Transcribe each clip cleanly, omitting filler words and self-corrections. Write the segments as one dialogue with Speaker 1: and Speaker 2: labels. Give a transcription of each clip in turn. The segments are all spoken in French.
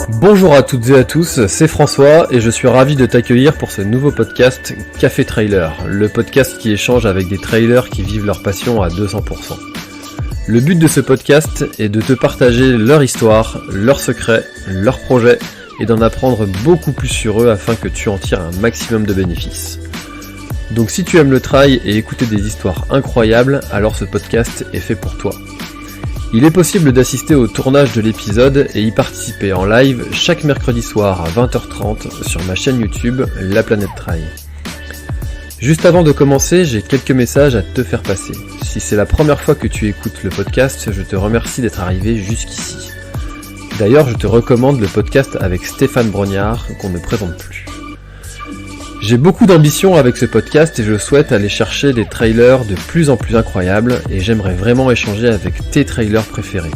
Speaker 1: Bonjour à toutes et à tous, c'est François et je suis ravi de t'accueillir pour ce nouveau podcast Café Trailer, le podcast qui échange avec des trailers qui vivent leur passion à 200%. Le but de ce podcast est de te partager leur histoire, leurs secrets, leurs projets et d'en apprendre beaucoup plus sur eux afin que tu en tires un maximum de bénéfices. Donc si tu aimes le trail et écouter des histoires incroyables, alors ce podcast est fait pour toi. Il est possible d'assister au tournage de l'épisode et y participer en live chaque mercredi soir à 20h30 sur ma chaîne YouTube La Planète Trail. Juste avant de commencer, j'ai quelques messages à te faire passer. Si c'est la première fois que tu écoutes le podcast, je te remercie d'être arrivé jusqu'ici. D'ailleurs, je te recommande le podcast avec Stéphane Brognard qu'on ne présente plus. J'ai beaucoup d'ambition avec ce podcast et je souhaite aller chercher des trailers de plus en plus incroyables et j'aimerais vraiment échanger avec tes trailers préférés.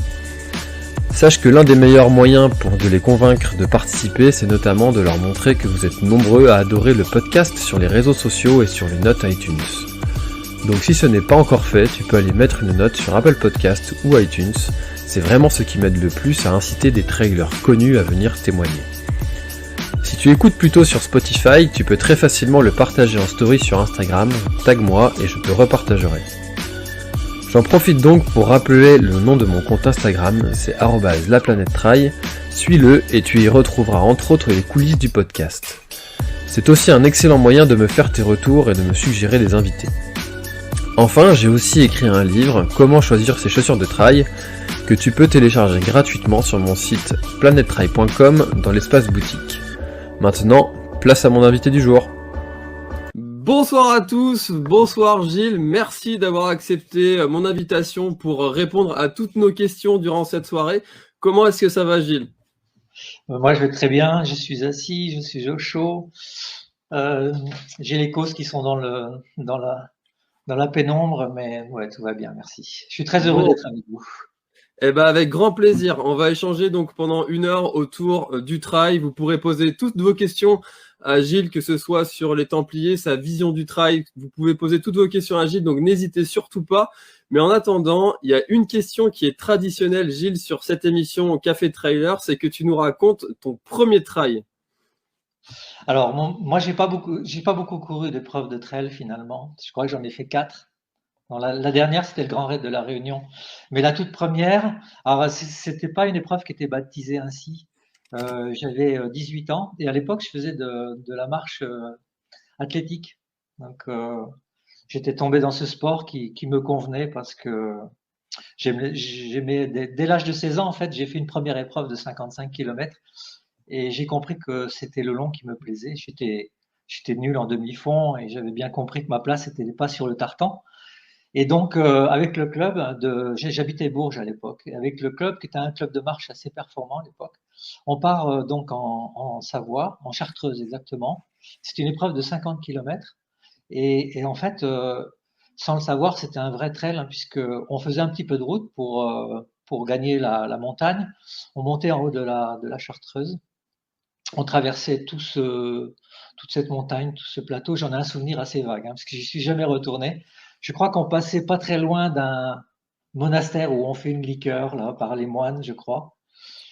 Speaker 1: Sache que l'un des meilleurs moyens pour de les convaincre de participer, c'est notamment de leur montrer que vous êtes nombreux à adorer le podcast sur les réseaux sociaux et sur les notes iTunes. Donc si ce n'est pas encore fait, tu peux aller mettre une note sur Apple Podcast ou iTunes, c'est vraiment ce qui m'aide le plus à inciter des trailers connus à venir témoigner. Si tu écoutes plutôt sur Spotify, tu peux très facilement le partager en story sur Instagram, tag-moi et je te repartagerai. J'en profite donc pour rappeler le nom de mon compte Instagram, c'est @laplanètetrail, suis-le et tu y retrouveras entre autres les coulisses du podcast. C'est aussi un excellent moyen de me faire tes retours et de me suggérer des invités. Enfin, j'ai aussi écrit un livre, Comment choisir ses chaussures de trail, que tu peux télécharger gratuitement sur mon site planettrail.com dans l'espace boutique. Maintenant, place à mon invité du jour.
Speaker 2: Bonsoir à tous, bonsoir Gilles, merci d'avoir accepté mon invitation pour répondre à toutes nos questions durant cette soirée. Comment est-ce que ça va Gilles?
Speaker 3: Moi, je vais très bien, je suis assis, je suis au chaud. J'ai les causes qui sont dans la pénombre, mais ouais, tout va bien, merci. Je suis très heureux d'être avec vous.
Speaker 2: Eh ben avec grand plaisir. On va échanger donc pendant 1 heure autour du trail. Vous pourrez poser toutes vos questions à Gilles, que ce soit sur les Templiers, sa vision du trail. Vous pouvez poser toutes vos questions à Gilles, donc n'hésitez surtout pas. Mais en attendant, il y a une question qui est traditionnelle, Gilles, sur cette émission au Café Trailer, c'est que tu nous racontes ton premier trail.
Speaker 3: Alors, moi, j'ai pas beaucoup couru d'épreuves de trail finalement. Je crois que j'en ai fait 4. Non, la dernière, c'était le Grand Raid de la Réunion. Mais la toute première, alors c'était pas une épreuve qui était baptisée ainsi. J'avais 18 ans et à l'époque, je faisais de la marche athlétique. Donc, j'étais tombé dans ce sport qui me convenait parce que j'aimais dès l'âge de 16 ans, en fait, j'ai fait une première épreuve de 55 km et j'ai compris que c'était le long qui me plaisait. J'étais nul en demi-fond et j'avais bien compris que ma place n'était pas sur le tartan. Et donc, avec le club j'habitais Bourges à l'époque, et avec le club, qui était un club de marche assez performant à l'époque, on part donc en Savoie, en Chartreuse exactement. C'est une épreuve de 50 km. Et en fait, sans le savoir, c'était un vrai trail, hein, puisque on faisait un petit peu de route pour gagner la montagne. On montait en haut de la Chartreuse. On traversait toute cette montagne, tout ce plateau. J'en ai un souvenir assez vague, hein, parce que j'y suis jamais retourné. Je crois qu'on passait pas très loin d'un monastère où on fait une liqueur, là, par les moines, je crois.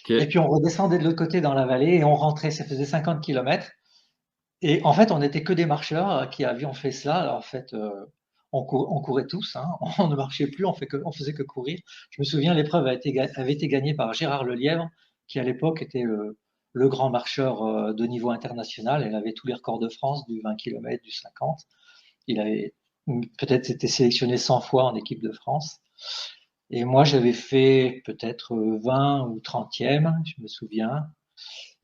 Speaker 2: Okay.
Speaker 3: Et puis on redescendait de l'autre côté dans la vallée et on rentrait. Ça faisait 50 km. Et en fait, on n'était que des marcheurs qui avions fait cela. Alors, en fait, on courait tous, hein. On ne marchait plus, on faisait que courir. Je me souviens, l'épreuve avait été gagnée par Gérard Lelièvre, qui à l'époque était le grand marcheur de niveau international. Il avait tous les records de France, du 20 km, du 50. Il avait peut-être été sélectionné 100 fois en équipe de France. Et moi, j'avais fait peut-être 20 ou 30e, je me souviens.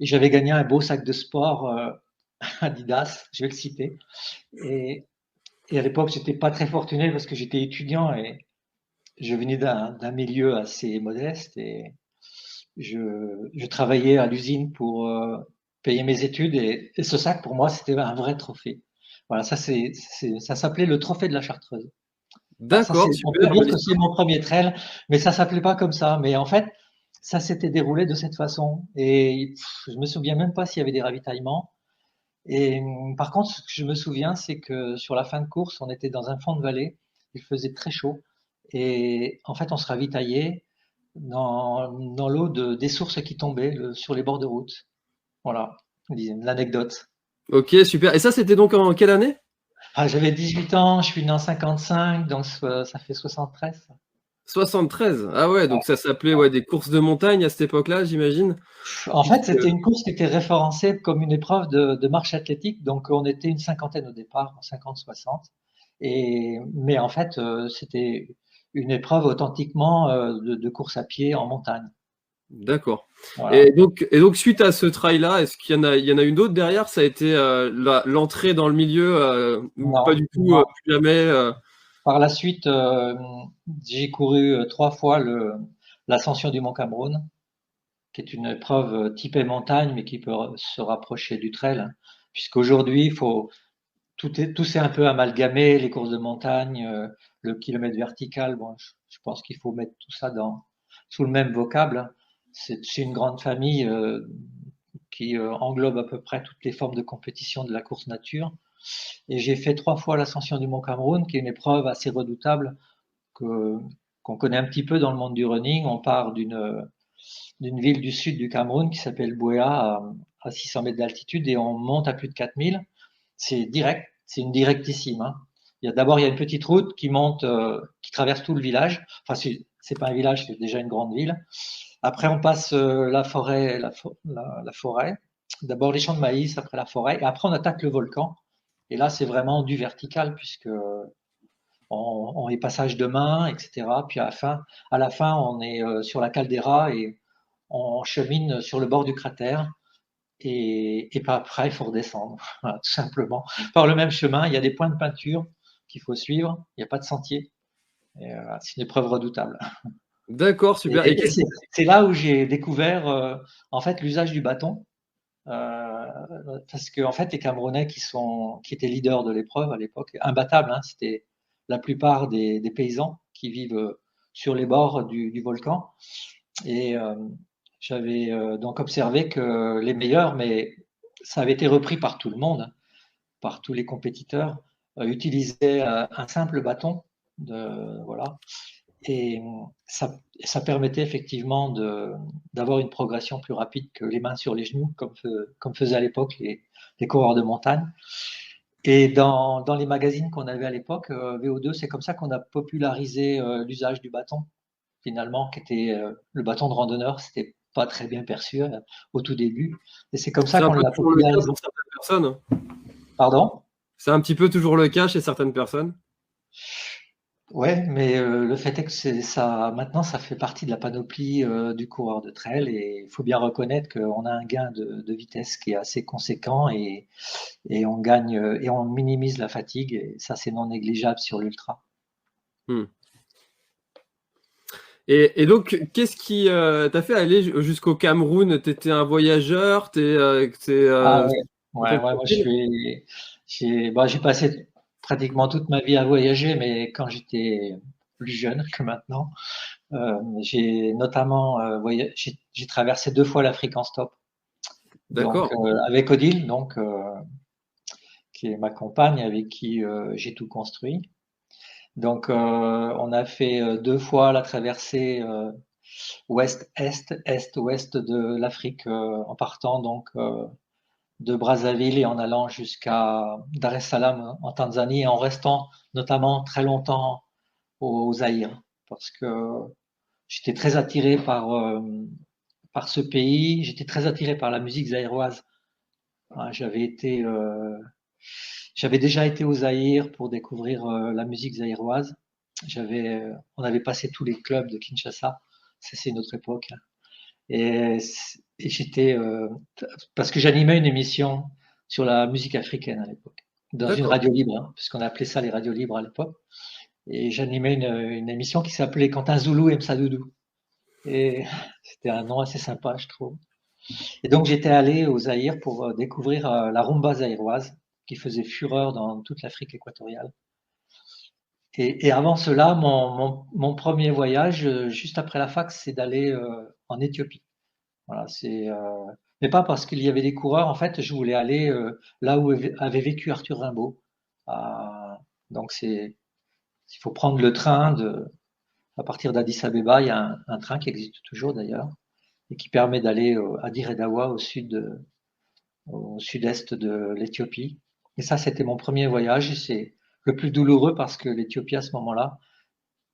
Speaker 3: Et j'avais gagné un beau sac de sport Adidas, je vais le citer. Et à l'époque, j'étais pas très fortuné parce que j'étais étudiant et je venais d'un milieu assez modeste et je travaillais à l'usine pour payer mes études et ce sac pour moi c'était un vrai trophée. Voilà, ça s'appelait le trophée de la Chartreuse.
Speaker 2: D'accord,
Speaker 3: on peut dire que c'est mon premier trail, mais ça s'appelait pas comme ça. Mais en fait, ça s'était déroulé de cette façon et je me souviens même pas s'il y avait des ravitaillements. Et par contre, ce que je me souviens, c'est que sur la fin de course, on était dans un fond de vallée, il faisait très chaud, et en fait, on se ravitaillait dans l'eau des sources qui tombaient sur les bords de route. Voilà, l'anecdote.
Speaker 2: Ok, super. Et ça, c'était donc en quelle année?
Speaker 3: Ah, j'avais 18 ans, je suis né en 55, donc ça fait 73.
Speaker 2: 73. Ah ouais, donc ça s'appelait des courses de montagne à cette époque-là, j'imagine.
Speaker 3: En fait,
Speaker 2: Puisque-
Speaker 3: c'était une course qui était référencée comme une épreuve de marche athlétique, donc on était une cinquantaine au départ, 50-60. Mais en fait, c'était une épreuve authentiquement de course à pied en montagne.
Speaker 2: D'accord.
Speaker 3: Voilà.
Speaker 2: Et donc, suite à ce trail-là, est-ce il y en a une autre derrière? Ça a été l'entrée dans le milieu ou pas
Speaker 3: Non,
Speaker 2: du tout,
Speaker 3: non.
Speaker 2: plus jamais
Speaker 3: Par la suite, j'ai couru 3 fois l'ascension du Mont Cameroun, qui est une épreuve typée montagne, mais qui peut se rapprocher du trail, hein. Puisqu'aujourd'hui, tout s'est un peu amalgamé, les courses de montagne, le kilomètre vertical. Bon, je pense qu'il faut mettre tout ça sous le même vocable, hein. C'est une grande famille qui englobe à peu près toutes les formes de compétition de la course nature. Et j'ai fait 3 fois l'ascension du Mont Cameroun, qui est une épreuve assez redoutable que qu'on connaît un petit peu dans le monde du running. On part d'une ville du sud du Cameroun qui s'appelle Bouéa à 600 mètres d'altitude et on monte à plus de 4000. C'est direct, c'est une directissime, hein. D'abord, il y a une petite route qui monte, qui traverse tout le village. Enfin, c'est pas un village, c'est déjà une grande ville. Après, on passe la forêt, la forêt. D'abord les champs de maïs, après la forêt, et après on attaque le volcan. Et là, c'est vraiment du vertical puisque on est passage de main, etc. Puis à la fin, on est sur la caldeira et on chemine sur le bord du cratère. Et pas après, il faut redescendre, voilà, tout simplement. Par le même chemin, il y a des points de peinture qu'il faut suivre. Il n'y a pas de sentier. C'est une épreuve redoutable.
Speaker 2: D'accord, super. Et
Speaker 3: Et c'est là où j'ai découvert en fait l'usage du bâton. Euh, Parce que en fait, les Camerounais qui étaient leaders de l'épreuve à l'époque, imbattables, hein, c'était la plupart des paysans qui vivent sur les bords du volcan. Et j'avais donc observé que les meilleurs, mais ça avait été repris par tout le monde, hein, par tous les compétiteurs, utilisaient un simple bâton, voilà, et ça permettait effectivement d'avoir une progression plus rapide que les mains sur les genoux, comme faisaient à l'époque les coureurs de montagne. Et dans les magazines qu'on avait à l'époque, VO2, c'est comme ça qu'on a popularisé l'usage du bâton, finalement, qui était le bâton de randonneur. C'était pas très bien perçu au tout début. Et c'est comme ça
Speaker 2: c'est un
Speaker 3: qu'on
Speaker 2: peu
Speaker 3: l'a
Speaker 2: toujours le cas
Speaker 3: popularisé.
Speaker 2: pour certaines personnes.
Speaker 3: Pardon?
Speaker 2: C'est un petit peu toujours le cas chez certaines personnes.
Speaker 3: Ouais, mais le fait est que ça, maintenant, ça fait partie de la panoplie du coureur de trail et il faut bien reconnaître qu'on a un gain de vitesse qui est assez conséquent et on gagne et on minimise la fatigue et ça, c'est non négligeable sur l'ultra.
Speaker 2: Hmm. Et donc, qu'est-ce qui t'a fait aller jusqu'au Cameroun? T'étais un voyageur?
Speaker 3: Ah ouais,
Speaker 2: Dans ton
Speaker 3: ouais, moi
Speaker 2: profil?
Speaker 3: j'ai passé pratiquement toute ma vie à voyager, mais quand j'étais plus jeune que maintenant, j'ai notamment j'ai traversé 2 fois l'Afrique en stop. Donc
Speaker 2: D'accord.
Speaker 3: avec Odile, donc qui est ma compagne avec qui j'ai tout construit. Donc on a fait 2 fois la traversée ouest-est, est-ouest de l'Afrique en partant donc de Brazzaville et en allant jusqu'à Dar es Salaam en Tanzanie et en restant notamment très longtemps au Zaïre parce que j'étais très attiré par ce pays, j'étais très attiré par la musique zaïroise. Hein, j'avais déjà été au Zaïre pour découvrir la musique zaïroise. On avait passé tous les clubs de Kinshasa, ça c'est une autre époque, hein. Et, et j'étais parce que j'animais une émission sur la musique africaine à l'époque, dans une
Speaker 2: D'accord.
Speaker 3: radio libre, hein, puisqu'on appelait ça les radios libres à l'époque. Et j'animais une émission qui s'appelait Quand un Zoulou aime sa doudou. Et c'était un nom assez sympa, je trouve. Et donc j'étais allé au Zaïre pour découvrir la rumba zaïroise qui faisait fureur dans toute l'Afrique équatoriale. Et avant cela, mon premier voyage, juste après la fac, c'est d'aller en Éthiopie. Voilà, mais pas parce qu'il y avait des coureurs. En fait, je voulais aller là où avait vécu Arthur Rimbaud. Ah, donc il faut prendre le train à partir d'Addis Abeba, il y a un train qui existe toujours d'ailleurs et qui permet d'aller à Dire Dawa au sud-est de l'Éthiopie. Et ça, c'était mon premier voyage et c'est le plus douloureux parce que l'Éthiopie à ce moment-là,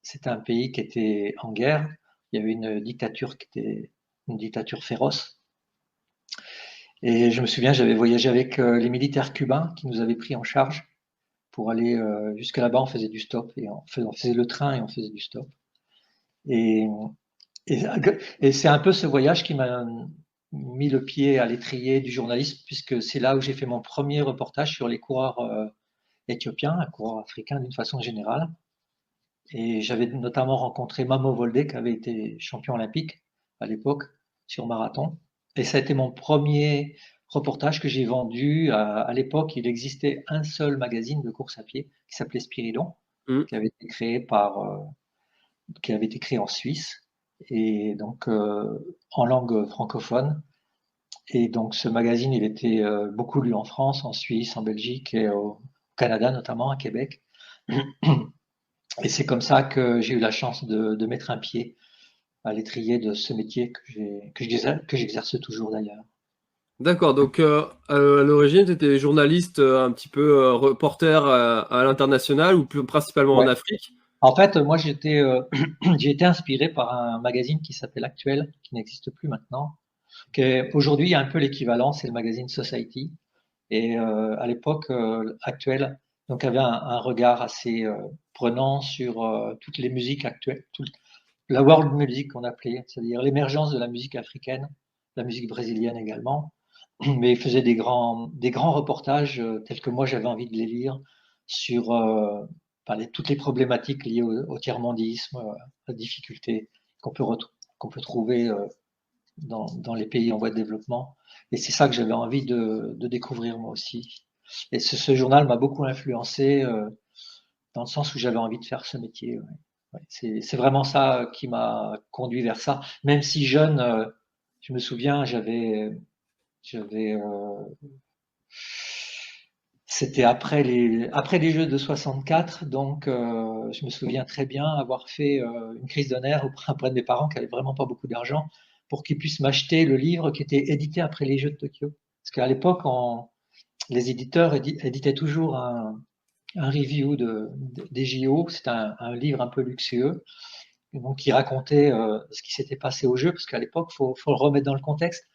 Speaker 3: c'était un pays qui était en guerre. Il y avait une dictature qui était une dictature féroce. Et je me souviens, j'avais voyagé avec les militaires cubains qui nous avaient pris en charge pour aller jusqu'à là-bas. On faisait du stop et on faisait le train et on faisait du stop. Et, et, et c'est un peu ce voyage qui m'a mis le pied à l'étrier du journalisme, puisque c'est là où j'ai fait mon premier reportage sur les coureurs éthiopiens, les coureurs africains d'une façon générale. Et j'avais notamment rencontré Mamo Wolde, qui avait été champion olympique à l'époque sur marathon. Et ça a été mon premier reportage que j'ai vendu. À l'époque, il existait un seul magazine de course à pied qui s'appelait Spiridon, qui avait été créé qui avait été créé en Suisse et donc en langue francophone. Et donc ce magazine, il était beaucoup lu en France, en Suisse, en Belgique et au Canada notamment, à Québec. Et c'est comme ça que j'ai eu la chance de mettre un pied à l'étrier de ce métier que j'exerce toujours d'ailleurs.
Speaker 2: D'accord, donc à l'origine, tu étais journaliste, un petit peu reporter à l'international ou plus principalement en
Speaker 3: Ouais.
Speaker 2: Afrique?
Speaker 3: En fait, moi j'ai été inspiré par un magazine qui s'appelle Actuel, qui n'existe plus maintenant. Aujourd'hui, il y a un peu l'équivalent, c'est le magazine Society. Et à l'époque, Actuel donc avait un regard assez prenant sur toutes les musiques actuelles, la world music qu'on appelait, c'est-à-dire l'émergence de la musique africaine, la musique brésilienne également. Mais il faisait des grands reportages tels que moi j'avais envie de les lire sur toutes les problématiques liées au tiers-mondisme, la difficulté qu'on peut trouver dans les pays en voie de développement. Et c'est ça que j'avais envie de découvrir moi aussi. Et ce journal m'a beaucoup influencé dans le sens où j'avais envie de faire ce métier. Ouais. Ouais, c'est vraiment ça qui m'a conduit vers ça. Même si jeune, je me souviens, c'était après les Jeux de 64, donc je me souviens très bien avoir fait une crise de nerfs auprès de mes parents qui n'avaient vraiment pas beaucoup d'argent pour qu'ils puissent m'acheter le livre qui était édité après les Jeux de Tokyo. Parce qu'à l'époque, les éditeurs éditaient toujours un review des JO. C'était un livre un peu luxueux, donc qui racontait ce qui s'était passé au jeu, parce qu'à l'époque, faut le remettre dans le contexte.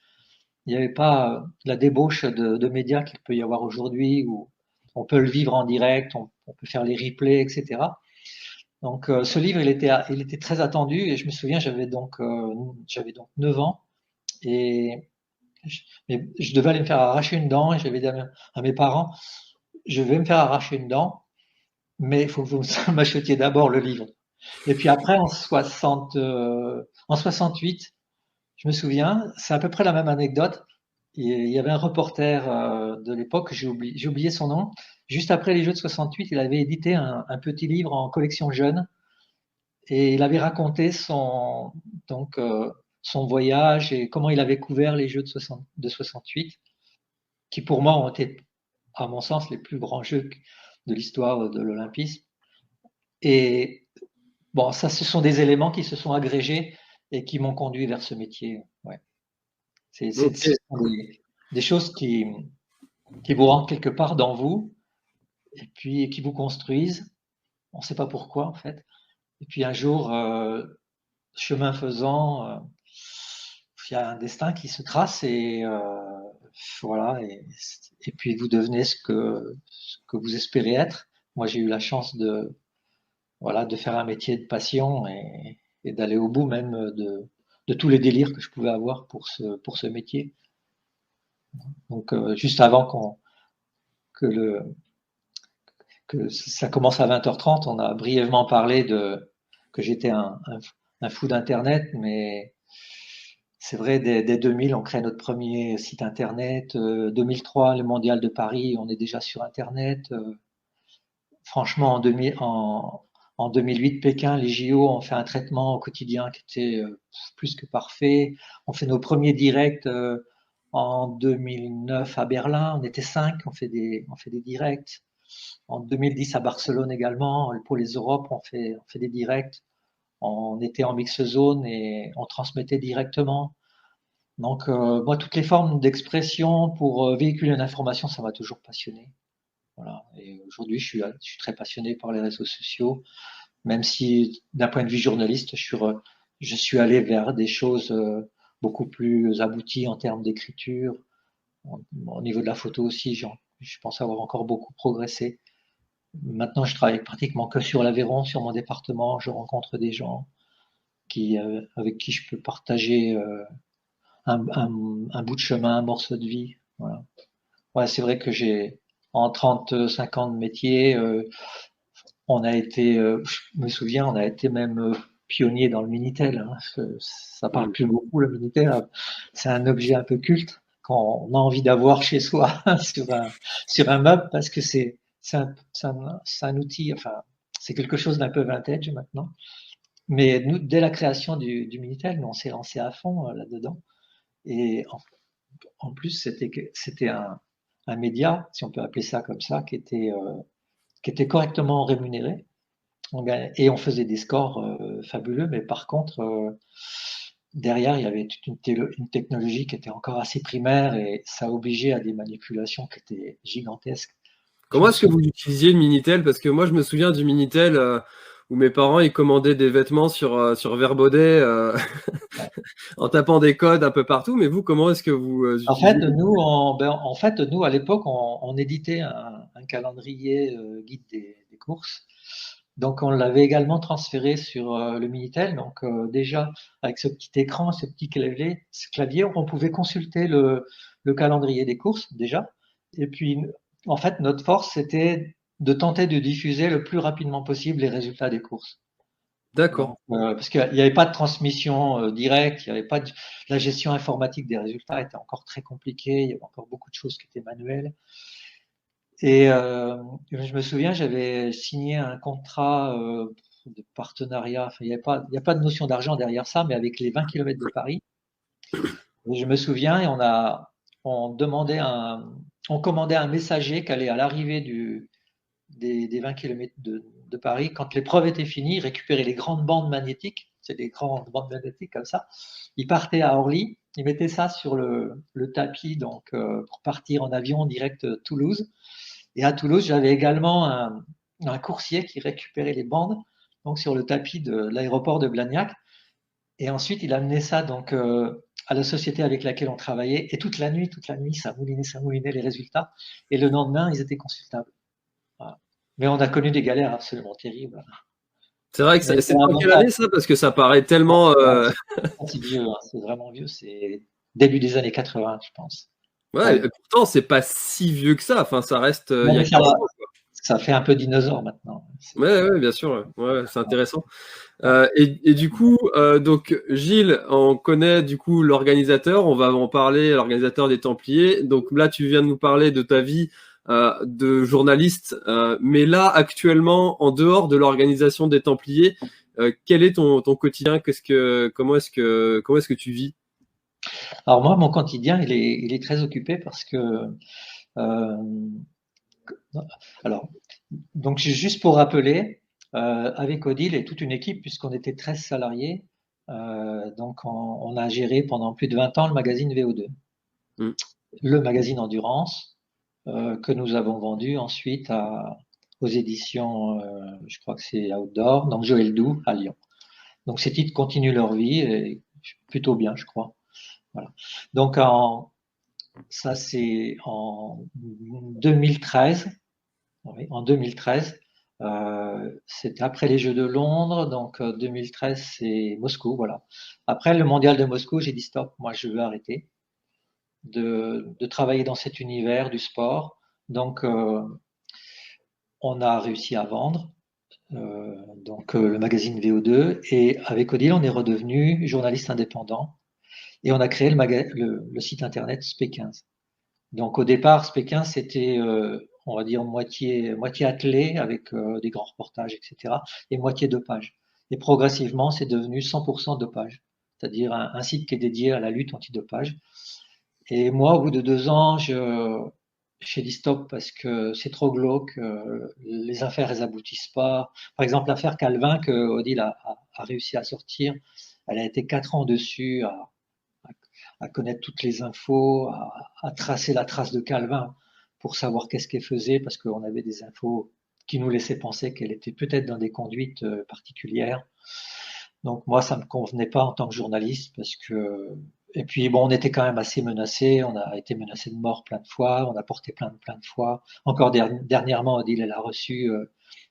Speaker 3: Il n'y avait pas la débauche de médias qu'il peut y avoir aujourd'hui, où on peut le vivre en direct, on peut faire les replays, etc. Donc ce livre, il était très attendu, et je me souviens, j'avais donc 9 ans, et je devais aller me faire arracher une dent, et j'avais dit à mes parents, je vais me faire arracher une dent, mais il faut que vous m'achetiez d'abord le livre. Et puis après, en 68, je me souviens, c'est à peu près la même anecdote. Il y avait un reporter de l'époque, j'ai oublié son nom. Juste après les Jeux de 68, il avait édité un petit livre en collection jeune et il avait raconté son voyage et comment il avait couvert les Jeux de 68, qui pour moi ont été, à mon sens, les plus grands Jeux de l'histoire de l'Olympisme. Et bon, ça, ce sont des éléments qui se sont agrégés et qui m'ont conduit vers ce métier. Ouais. C'est des choses qui vous rentrent quelque part dans vous et puis qui vous construisent. On ne sait pas pourquoi en fait. Et puis un jour, chemin faisant, il y a un destin qui se trace et voilà. Et puis vous devenez ce que vous espérez être. Moi, j'ai eu la chance de faire un métier de passion et d'aller au bout même de tous les délires que je pouvais avoir pour ce métier. Donc juste avant que ça commence à 20h30, on a brièvement parlé que j'étais un fou d'Internet, mais c'est vrai, dès 2000, on crée notre premier site Internet. 2003, le Mondial de Paris, on est déjà sur Internet. Franchement, en 2008, Pékin, les JO, on fait un traitement au quotidien qui était plus que parfait. On fait nos premiers directs en 2009 à Berlin. On était 5, on fait des directs. En 2010 à Barcelone également, pour les Europes, on fait des directs. on était en mix zone et on transmettait directement. Donc, moi, toutes les formes d'expression pour véhiculer une information, ça m'a toujours passionné. Voilà. Et aujourd'hui, je suis très passionné par les réseaux sociaux, même si, d'un point de vue journaliste, je suis allé vers des choses beaucoup plus abouties en termes d'écriture. Au niveau de la photo aussi, je pense avoir encore beaucoup progressé. Maintenant, je travaille pratiquement que sur l'Aveyron, sur mon département. Je rencontre des gens avec qui je peux partager un bout de chemin, un morceau de vie. Voilà. Ouais, c'est vrai que en 35 ans de métier, je me souviens, on a été même pionnier dans le Minitel. Hein, parce que ça parle plus beaucoup, le Minitel. C'est un objet un peu culte qu'on a envie d'avoir chez soi sur un meuble parce que c'est un outil, enfin, c'est quelque chose d'un peu vintage maintenant. Mais nous, dès la création du Minitel, nous, on s'est lancé à fond là-dedans. Et en plus, c'était un média, si on peut appeler ça comme ça, qui était correctement rémunéré. Et on faisait des scores fabuleux, mais par contre, derrière, il y avait toute une technologie qui était encore assez primaire et ça obligeait à des manipulations qui étaient gigantesques.
Speaker 2: Comment est-ce que vous utilisiez le Minitel? Parce que moi, je me souviens du Minitel où mes parents ils commandaient des vêtements sur Verbaudet en tapant des codes un peu partout. Mais vous, comment est-ce que vous
Speaker 3: En fait,
Speaker 2: utilisez?
Speaker 3: nous, à l'époque, on éditait un calendrier guide des courses. Donc, on l'avait également transféré sur le Minitel. Donc, déjà, avec ce petit écran, ce petit clavier, on pouvait consulter le calendrier des courses, déjà. Et puis, en fait, notre force, c'était de tenter de diffuser le plus rapidement possible les résultats des courses.
Speaker 2: D'accord.
Speaker 3: Donc, parce qu'il n'y avait pas de transmission directe, il n'y avait pas la gestion informatique des résultats était encore très compliquée, il y avait encore beaucoup de choses qui étaient manuelles. Et je me souviens, j'avais signé un contrat de partenariat. Enfin, il n'y a pas de notion d'argent derrière ça, mais avec les 20 km de Paris. Et je me souviens, et on commandait un messager qui allait à l'arrivée des 20 km de Paris. Quand l'épreuve était finie, il récupérait les grandes bandes magnétiques. C'est des grandes bandes magnétiques comme ça. Il partait à Orly, il mettait ça sur le tapis donc pour partir en avion direct Toulouse. Et à Toulouse, j'avais également un coursier qui récupérait les bandes donc sur le tapis de l'aéroport de Blagnac. Et ensuite, il amenait ça donc à la société avec laquelle on travaillait. Et toute la nuit, ça moulinait les résultats. Et le lendemain, ils étaient consultables. Voilà. Mais on a connu des galères absolument terribles.
Speaker 2: C'est vrai que
Speaker 3: Mais
Speaker 2: c'est dans quelle année ça? Parce que ça paraît tellement.
Speaker 3: c'est vieux, hein, c'est vraiment vieux. C'est début des années 80, je pense.
Speaker 2: Ouais,
Speaker 3: Ouais.
Speaker 2: et pourtant, c'est pas si vieux que ça. Enfin, ça reste il
Speaker 3: Non,
Speaker 2: y a
Speaker 3: mais
Speaker 2: 15 ans.
Speaker 3: ça fait un peu dinosaure maintenant.
Speaker 2: Ouais, bien sûr. Ouais, c'est intéressant. Et du coup, donc Gilles, on connaît du coup l'organisateur. On va en parler, l'organisateur des Templiers. Donc là, tu viens de nous parler de ta vie de journaliste. Mais là, actuellement, en dehors de l'organisation des Templiers, quel est ton quotidien? Comment est-ce que tu vis?
Speaker 3: Alors moi, mon quotidien, il est très occupé parce que euh, alors donc juste pour rappeler, avec Odile et toute une équipe, puisqu'on était 13 salariés, donc on a géré pendant plus de 20 ans le magazine VO2,
Speaker 2: Mm.
Speaker 3: le magazine Endurance, que nous avons vendu ensuite aux éditions, je crois que c'est Outdoor, donc Joël Doux à Lyon. Donc ces titres continuent leur vie et plutôt bien, je crois. Voilà. Donc ça c'est en 2013. Oui, en 2013, c'était après les Jeux de Londres, donc 2013 c'est Moscou, voilà. Après le mondial de Moscou, j'ai dit stop, moi je veux arrêter de travailler dans cet univers du sport. Donc on a réussi à vendre donc le magazine VO2 et avec Odile on est redevenu journaliste indépendant et on a créé le site internet SP15. Donc au départ, SP15 c'était on va dire moitié attelé avec des grands reportages, etc. et moitié dopage. Et progressivement, c'est devenu 100% dopage, c'est-à-dire un site qui est dédié à la lutte antidopage. Et moi, au bout de 2 ans, j'ai dit stop parce que c'est trop glauque, les affaires elles aboutissent pas. Par exemple, l'affaire Calvin que Odile a réussi à sortir, elle a été 4 ans dessus à connaître toutes les infos, à tracer la trace de Calvin pour savoir qu'est-ce qu'elle faisait, parce qu'on avait des infos qui nous laissaient penser qu'elle était peut-être dans des conduites particulières. Donc moi, ça me convenait pas en tant que journaliste, parce que et puis bon, on était quand même assez menacé, on a été menacé de mort plein de fois, on a porté plainte plein de fois. Encore dernièrement, Odile, elle a reçu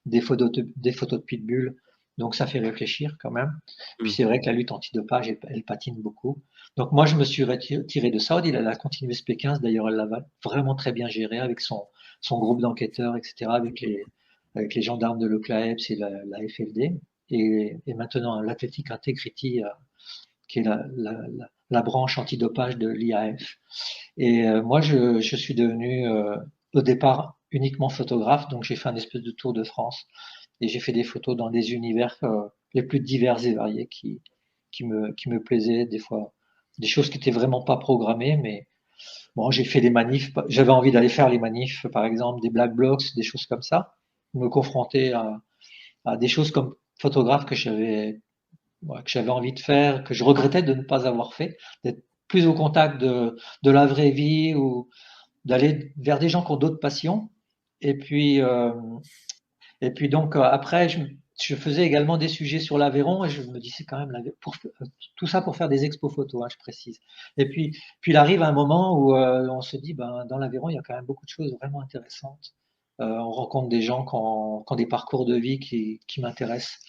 Speaker 3: des photos de pitbull, donc ça fait réfléchir quand même. Puis c'est vrai que la lutte antidopage, elle patine beaucoup. Donc moi, je me suis retiré de ça. Odile, elle a continué ce P15, d'ailleurs, elle l'a vraiment très bien géré avec son groupe d'enquêteurs, etc., avec les gendarmes de l'OCLAEPS et la FLD. Et maintenant, l'Athletic Integrity, qui est la branche antidopage de l'IAF. Et moi, je suis devenu au départ uniquement photographe, donc j'ai fait un espèce de tour de France et j'ai fait des photos dans des univers les plus divers et variés qui me plaisaient, des fois des choses qui étaient vraiment pas programmées, mais bon, j'ai fait des manifs, j'avais envie d'aller faire les manifs, par exemple des black blocs, des choses comme ça, me confronter à des choses comme photographe que j'avais envie de faire, que je regrettais de ne pas avoir fait, d'être plus au contact de la vraie vie ou d'aller vers des gens qui ont d'autres passions. Et puis, euh, et puis donc après, je faisais également des sujets sur l'Aveyron et je me disais quand même tout ça pour faire des expos photos, hein, je précise. Et puis il arrive un moment où on se dit, ben dans l'Aveyron, il y a quand même beaucoup de choses vraiment intéressantes. On rencontre des gens qui ont des parcours de vie qui m'intéressent.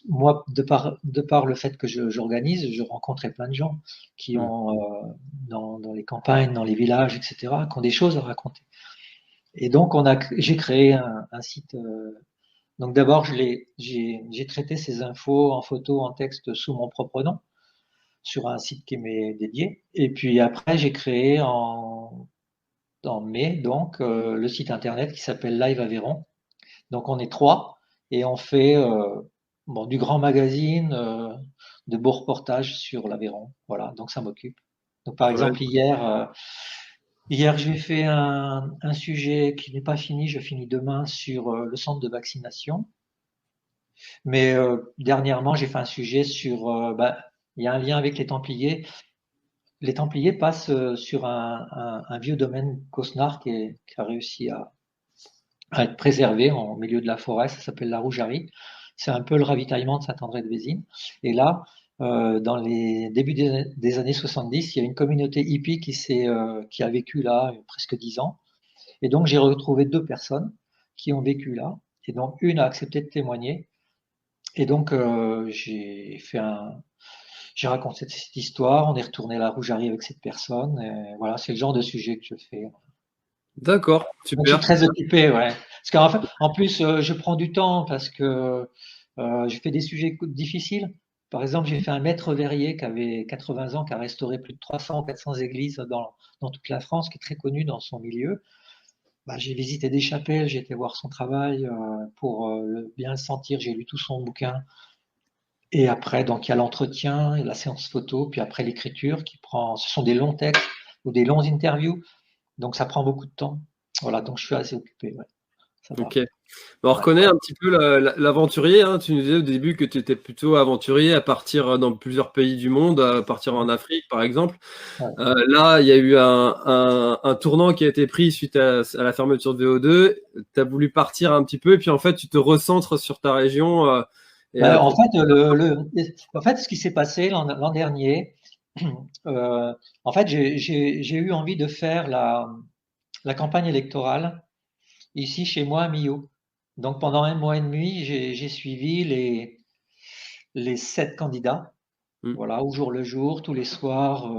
Speaker 3: Moi, de par le fait que j'organise, je rencontrais plein de gens qui ont dans les campagnes, dans les villages, etc., qui ont des choses à raconter. Et donc j'ai créé un site. Donc d'abord, j'ai traité ces infos en photo, en texte sous mon propre nom sur un site qui m'est dédié. Et puis après, j'ai créé en mai donc le site internet qui s'appelle Live Aveyron. Donc on est 3 et on fait du grand magazine, de beaux reportages sur l'Aveyron. Voilà, donc ça m'occupe. Donc par
Speaker 2: Ouais.
Speaker 3: exemple hier j'ai fait un sujet qui n'est pas fini, je finis demain sur le centre de vaccination. Mais dernièrement j'ai fait un sujet sur, il y a un lien avec les Templiers. Les Templiers passent sur un vieux domaine Cosnard qui a réussi à être préservé en milieu de la forêt. Ça s'appelle la Rougerie. C'est un peu le ravitaillement de Saint-André-de-Vézines. Et là, dans les débuts des années 70, il y a une communauté hippie qui a vécu là presque 10 ans. Et donc, j'ai retrouvé 2 personnes qui ont vécu là. Et donc, une a accepté de témoigner. Et donc, j'ai raconté cette histoire. On est retourné à la Rougerie avec cette personne. Et voilà, c'est le genre de sujet que je fais.
Speaker 2: D'accord,
Speaker 3: Donc, je suis
Speaker 2: super.
Speaker 3: très occupé, ouais. Parce qu'en fait, en plus, je prends du temps parce que je fais des sujets difficiles. Par exemple, j'ai fait un maître verrier qui avait 80 ans, qui a restauré plus de 300 ou 400 églises dans toute la France, qui est très connu dans son milieu. Bah, j'ai visité des chapelles, j'ai été voir son travail pour bien le sentir. J'ai lu tout son bouquin. Et après, donc, il y a l'entretien et la séance photo, puis après l'écriture qui prend. Ce sont des longs textes ou des longs interviews, donc ça prend beaucoup de temps. Voilà, donc je suis assez occupé. Ouais. Ça va.
Speaker 2: Ok. On
Speaker 3: Ouais.
Speaker 2: reconnaît un petit peu l'aventurier, hein. Tu nous disais au début que tu étais plutôt aventurier à partir dans plusieurs pays du monde, à partir en Afrique par exemple.
Speaker 3: Ouais.
Speaker 2: Là, il y a eu un tournant qui a été pris suite à la fermeture de VO2. Tu as voulu partir un petit peu et puis en fait, tu te recentres sur ta région. Et,
Speaker 3: Ben, en fait, ce qui s'est passé l'an dernier, en fait, j'ai eu envie de faire la campagne électorale ici chez moi à Millau. Donc pendant un mois et demi, j'ai suivi les 7 candidats,
Speaker 2: Hmm.
Speaker 3: voilà, au jour le jour, tous les soirs,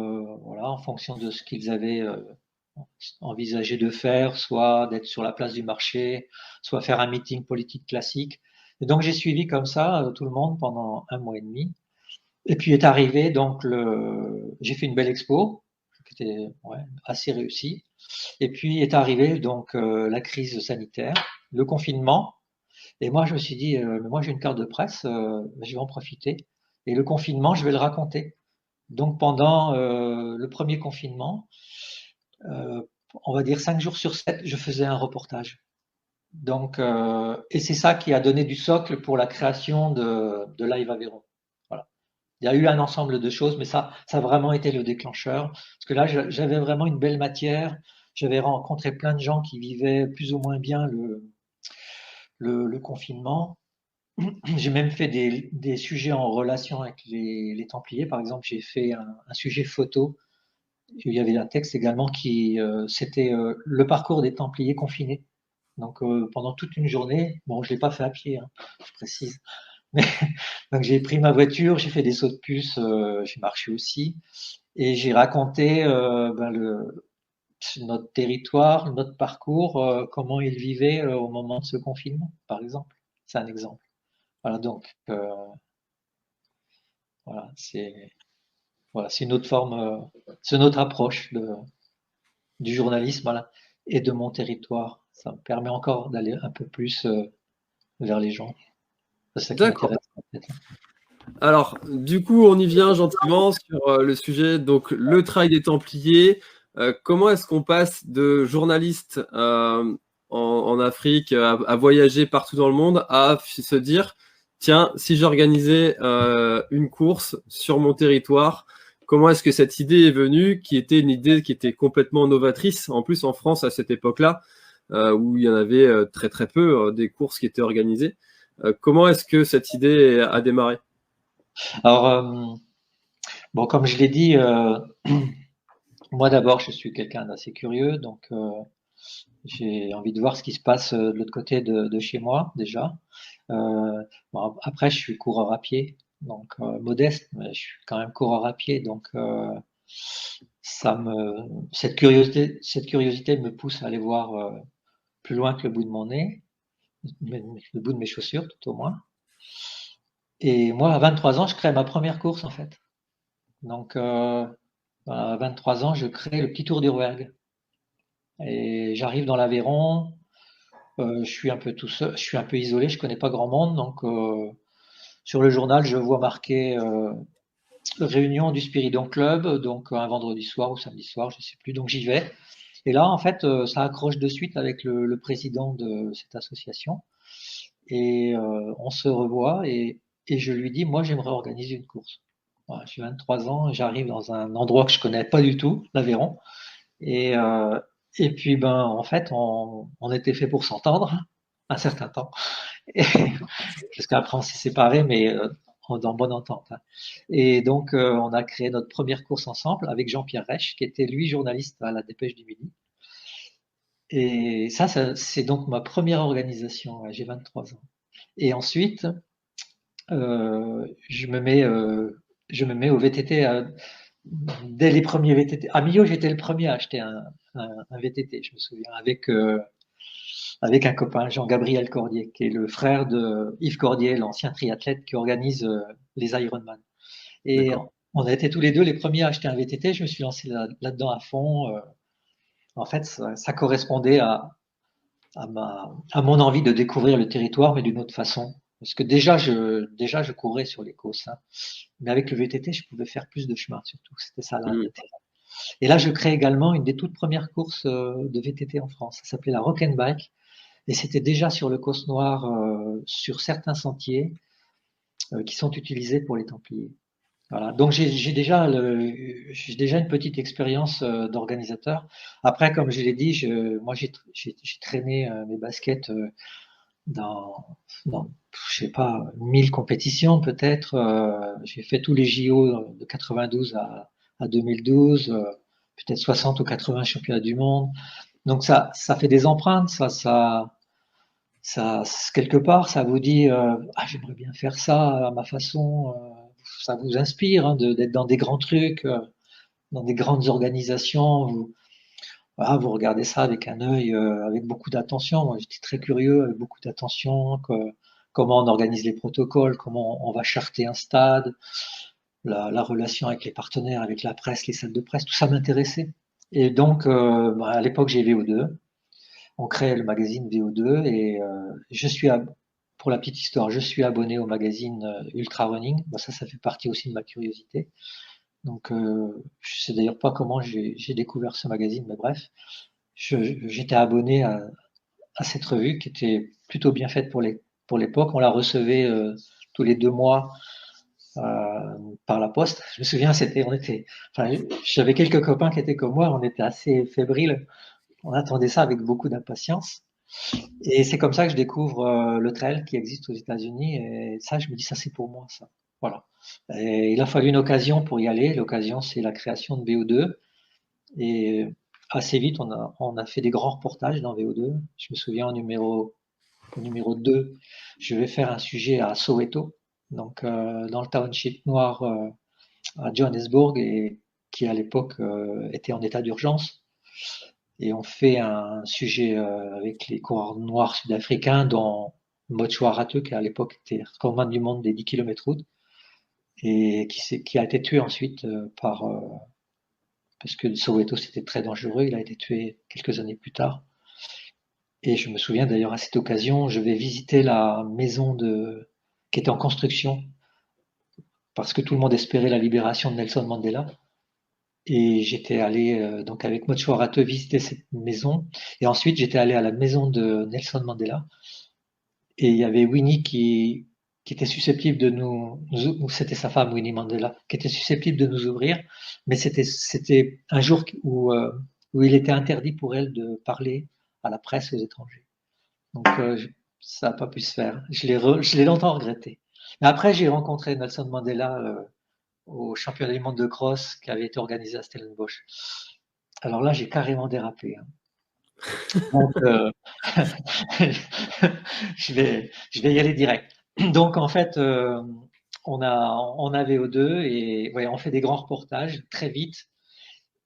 Speaker 3: voilà, en fonction de ce qu'ils avaient envisagé de faire, soit d'être sur la place du marché, soit faire un meeting politique classique. Et donc j'ai suivi comme ça tout le monde pendant un mois et demi. Et puis est arrivé donc j'ai fait une belle expo qui était assez réussie. Et puis est arrivé donc la crise sanitaire, le confinement. Et moi je me suis dit, mais moi j'ai une carte de presse, je vais en profiter. Et le confinement, je vais le raconter. Donc pendant le premier confinement, on va dire 5 jours sur 7, je faisais un reportage. Donc, et c'est ça qui a donné du socle pour la création de Live Aveyron. Voilà. Il y a eu un ensemble de choses, mais ça a vraiment été le déclencheur. Parce que là, j'avais vraiment une belle matière. J'avais rencontré plein de gens qui vivaient plus ou moins bien le confinement. J'ai même fait des sujets en relation avec les Templiers. Par exemple, j'ai fait un sujet photo. Il y avait un texte également qui, c'était le parcours des Templiers confinés. Donc pendant toute une journée, bon, je l'ai pas fait à pied, hein, je précise. Mais donc j'ai pris ma voiture, j'ai fait des sauts de puce, j'ai marché aussi, et j'ai raconté notre territoire, notre parcours, comment ils vivaient au moment de ce confinement, par exemple. C'est un exemple. Voilà, donc voilà, c'est une autre forme, c'est une autre approche du journalisme, voilà, et de mon territoire. Ça me permet encore d'aller un peu plus vers les gens. C'est ça qui
Speaker 2: D'accord.
Speaker 3: m'intéresse en fait.
Speaker 2: Alors, du coup, on y vient gentiment sur le sujet, donc le travail des Templiers. Comment est-ce qu'on passe de journaliste en Afrique à voyager partout dans le monde à se dire, tiens, si j'organisais une course sur mon territoire, comment est-ce que cette idée est venue, qui était une idée qui était complètement novatrice, en plus en France à cette époque-là, où il y en avait très très peu des courses qui étaient organisées. Comment est-ce que cette idée a démarré?
Speaker 3: Alors, bon, comme je l'ai dit, moi d'abord, je suis quelqu'un d'assez curieux, donc j'ai envie de voir ce qui se passe de l'autre côté de chez moi déjà. Bon, après, je suis coureur à pied, donc modeste, mais je suis quand même coureur à pied, donc cette curiosité me pousse à aller voir plus loin que le bout de mon nez, le bout de mes chaussures tout au moins. Et moi, à 23 ans, je crée ma première course en fait. Donc, à 23 ans, je crée le petit Tour du Rouergue. Et j'arrive dans l'Aveyron, je suis un peu tout seul, je suis un peu isolé, je connais pas grand monde, donc sur le journal, je vois marqué réunion du Spiridon Club, donc un vendredi soir ou samedi soir, je sais plus, donc j'y vais. Et là, en fait, ça accroche de suite avec le président de cette association, et on se revoit, et je lui dis, moi, j'aimerais organiser une course. Voilà, j'ai 23 ans, j'arrive dans un endroit que je connais pas du tout, l'Aveyron. Et, euh, et puis, ben, en fait, on était fait pour s'entendre un certain temps. Et, jusqu'après, on s'est séparés, mais dans bonne entente, hein. Et donc, on a créé notre première course ensemble avec Jean-Pierre Rech, qui était lui journaliste à la Dépêche du Midi. Et ça c'est donc ma première organisation. Ouais, j'ai 23 ans. Et ensuite, je me mets au VTT dès les premiers VTT. À Millau, j'étais le premier à acheter un VTT, je me souviens, avec un copain, Jean-Gabriel Cordier, qui est le frère de Yves Cordier, l'ancien triathlète qui organise les Ironman. Et
Speaker 2: D'accord.
Speaker 3: on a été tous les deux les premiers à acheter un VTT. Je me suis lancé là-dedans à fond. En fait, ça correspondait à mon envie de découvrir le territoire, mais d'une autre façon. Parce que déjà, je courais sur les côtes, hein. Mais avec le VTT, je pouvais faire plus de chemin, surtout. C'était ça
Speaker 2: Mm.
Speaker 3: l'intérêt. Et là, je crée également une des toutes premières courses de VTT en France. Ça s'appelait la Rock and Bike. Et c'était déjà sur le Causse Noir, sur certains sentiers qui sont utilisés pour les Templiers. Voilà. Donc j'ai déjà une petite expérience d'organisateur. Après, comme je l'ai dit, moi j'ai traîné mes baskets dans je sais pas 1000 compétitions peut-être. J'ai fait tous les JO de 92 à 2012, peut-être 60 ou 80 championnats du monde. Donc ça fait des empreintes, ça quelque part, ça vous dit j'aimerais bien faire ça à ma façon. Ça vous inspire hein, d'être dans des grands trucs, dans des grandes organisations. Voilà, vous regardez ça avec un œil, avec beaucoup d'attention. Moi, j'étais très curieux, avec beaucoup d'attention. Comment on organise les protocoles, comment on va charter un stade, la relation avec les partenaires, avec la presse, les salles de presse, tout ça m'intéressait. Et donc, à l'époque, j'ai VO2. On crée le magazine VO2 et pour la petite histoire, je suis abonné au magazine Ultra Running. Bon, ça fait partie aussi de ma curiosité. Donc, je sais d'ailleurs pas comment j'ai découvert ce magazine, mais bref. j'étais abonné à cette revue qui était plutôt bien faite pour l'époque. On la recevait tous les 2 mois par la poste. Je me souviens, j'avais quelques copains qui étaient comme moi, on était assez fébriles. On attendait ça avec beaucoup d'impatience. Et c'est comme ça que je découvre le trail qui existe aux États-Unis. Et ça, je me dis, ça, c'est pour moi, ça. Voilà. Et il a fallu une occasion pour y aller. L'occasion, c'est la création de VO2. Et assez vite, on a fait des grands reportages dans VO2. Je me souviens au numéro 2, je vais faire un sujet à Soweto, donc dans le township noir à Johannesburg, et qui à l'époque était en état d'urgence. Et on fait un sujet avec les coureurs noirs sud-africains, dont Motswa Rateux, qui à l'époque était recordman du monde des 10 km route, et qui a été tué ensuite parce que Soweto c'était très dangereux, il a été tué quelques années plus tard. Et je me souviens d'ailleurs à cette occasion, je vais visiter la maison qui était en construction parce que tout le monde espérait la libération de Nelson Mandela. Et j'étais allé donc avec Motswa Rateux visiter cette maison. Et ensuite, j'étais allé à la maison de Nelson Mandela. Et il y avait Winnie qui était susceptible de c'était sa femme Winnie Mandela, qui était susceptible de nous ouvrir. Mais c'était un jour où il était interdit pour elle de parler à la presse aux étrangers. Donc ça n'a pas pu se faire. Je l'ai longtemps regretté. Mais après, j'ai rencontré Nelson Mandela au championnat du monde de cross qui avait été organisé à Stellenbosch. Alors là, j'ai carrément dérapé. Hein. Donc, je vais y aller direct. Donc en fait, on a VO2 et ouais, on fait des grands reportages très vite.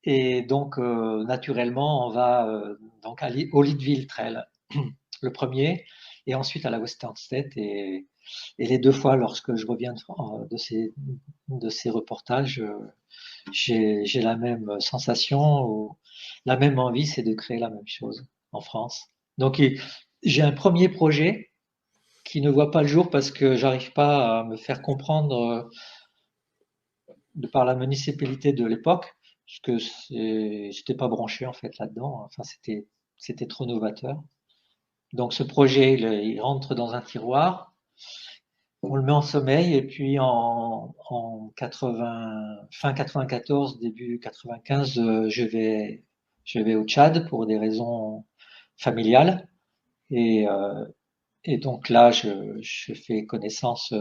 Speaker 3: Et donc naturellement, on va donc au Leadville Trail, le premier, et ensuite à la Western State. Et les 2 fois, lorsque je reviens de ces reportages, j'ai la même sensation ou la même envie, c'est de créer la même chose en France. Donc j'ai un premier projet qui ne voit pas le jour parce que j'arrive pas à me faire comprendre de par la municipalité de l'époque, parce que j'étais pas branché en fait là-dedans. Enfin, c'était trop novateur. Donc ce projet, il rentre dans un tiroir, on le met en sommeil et puis fin 94, début 95, je vais au Tchad pour des raisons familiales et donc là je fais connaissance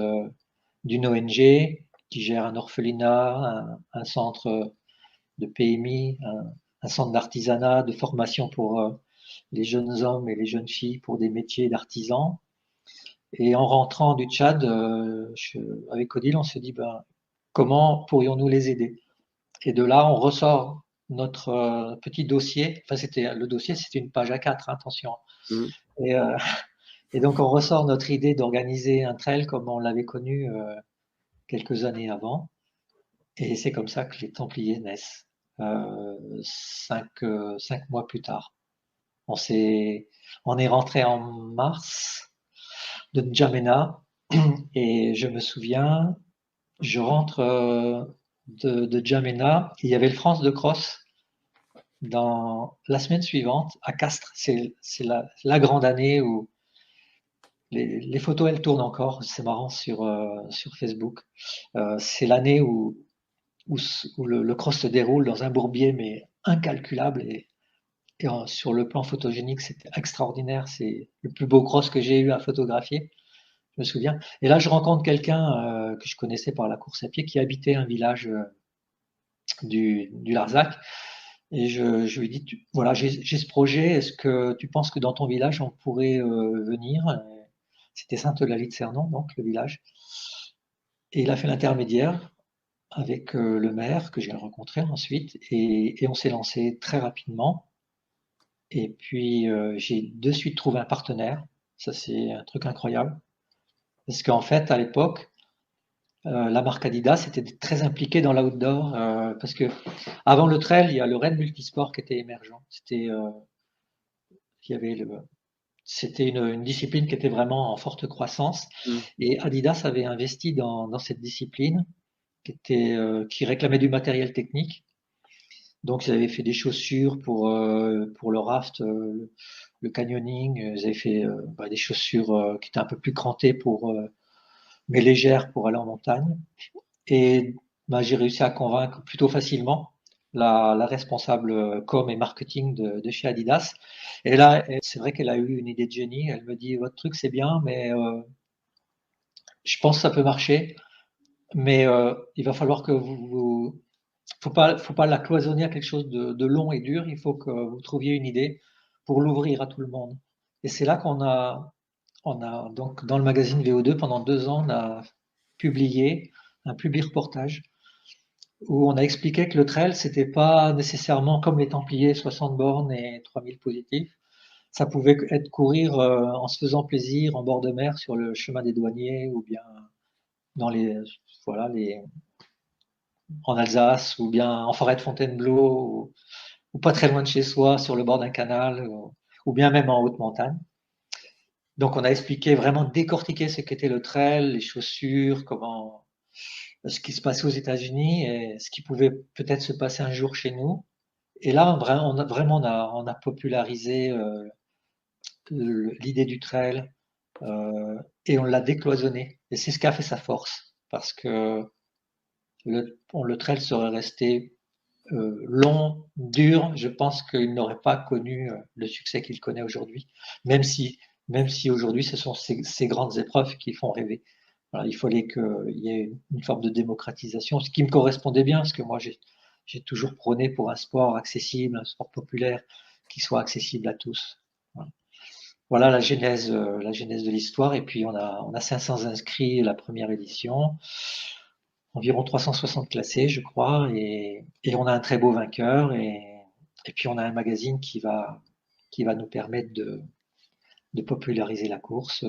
Speaker 3: d'une ONG qui gère un orphelinat, un centre de PMI, un centre d'artisanat, de formation pour les jeunes hommes et les jeunes filles pour des métiers d'artisans. Et en rentrant du Tchad, avec Odile, on se dit ben, comment pourrions-nous les aider? Et de là, on ressort notre petit dossier. Enfin, le dossier, c'était une page A4, hein, attention.
Speaker 2: Mmh.
Speaker 3: Et donc, on ressort notre idée d'organiser un trail comme on l'avait connu quelques années avant. Et c'est comme ça que les Templiers naissent, 5 mois plus tard. On est rentré en mars de N'Djamena et je me souviens, je rentre de N'Djamena, il y avait le France de Cross dans la semaine suivante à Castres. C'est la grande année où les photos elles tournent encore, c'est marrant sur Facebook. C'est l'année où le cross se déroule dans un bourbier mais incalculable et sur le plan photogénique c'était extraordinaire. C'est le plus beau cross que j'ai eu à photographier. Je me souviens. Et là, je rencontre quelqu'un que je connaissais par la course à pied qui habitait un village du Larzac. Et je lui dis, voilà, j'ai ce projet. Est-ce que tu penses que dans ton village, on pourrait venir? C'était Sainte-Eulalie de Cernon, donc le village. Et il a fait l'intermédiaire avec le maire que j'ai rencontré ensuite. Et on s'est lancé très rapidement. Et puis, j'ai de suite trouvé un partenaire. Ça, c'est un truc incroyable. Parce qu'en fait, à l'époque, la marque Adidas était très impliquée dans l'outdoor parce que avant le trail, il y a le raid multisport qui était émergent. C'était une discipline qui était vraiment en forte croissance et Adidas avait investi dans cette discipline qui réclamait du matériel technique Donc, ils avaient fait des chaussures pour le raft, le canyoning. Ils avaient fait des chaussures qui étaient un peu plus crantées mais légères pour aller en montagne. Et j'ai réussi à convaincre plutôt facilement la responsable com et marketing de chez Adidas. Et là, c'est vrai qu'elle a eu une idée de génie. Elle me dit, votre truc, c'est bien, mais je pense que ça peut marcher. Mais il va falloir que faut pas la cloisonner à quelque chose de long et dur. Il faut que vous trouviez une idée pour l'ouvrir à tout le monde. Et c'est là on a donc dans le magazine VO2 pendant 2 ans, on a publié un public reportage où on a expliqué que le trail, c'était pas nécessairement comme les Templiers, 60 bornes et 3000 positifs. Ça pouvait être courir en se faisant plaisir en bord de mer sur le chemin des douaniers ou bien dans les en Alsace ou bien en forêt de Fontainebleau ou pas très loin de chez soi sur le bord d'un canal ou bien même en haute montagne. Donc on a expliqué vraiment décortiqué ce qu'était le trail, les chaussures, ce qui se passait aux États-Unis et ce qui pouvait peut-être se passer un jour chez nous. Et là, on a popularisé l'idée du trail et on l'a décloisonné. Et c'est ce qui a fait sa force, parce que le trail serait resté long, dur. Je pense qu'il n'aurait pas connu le succès qu'il connaît aujourd'hui, même si, même si aujourd'hui ce sont ces grandes épreuves qui font rêver. Voilà, il fallait qu'il y ait une forme de démocratisation, ce qui me correspondait bien, parce que moi j'ai toujours prôné pour un sport accessible, un sport populaire qui soit accessible à tous. Voilà, voilà la genèse de l'histoire. Et puis on a 500 inscrits la première édition, environ 360 classés, je crois, et on a un très beau vainqueur. Et puis on a un magazine qui va nous permettre de populariser la course,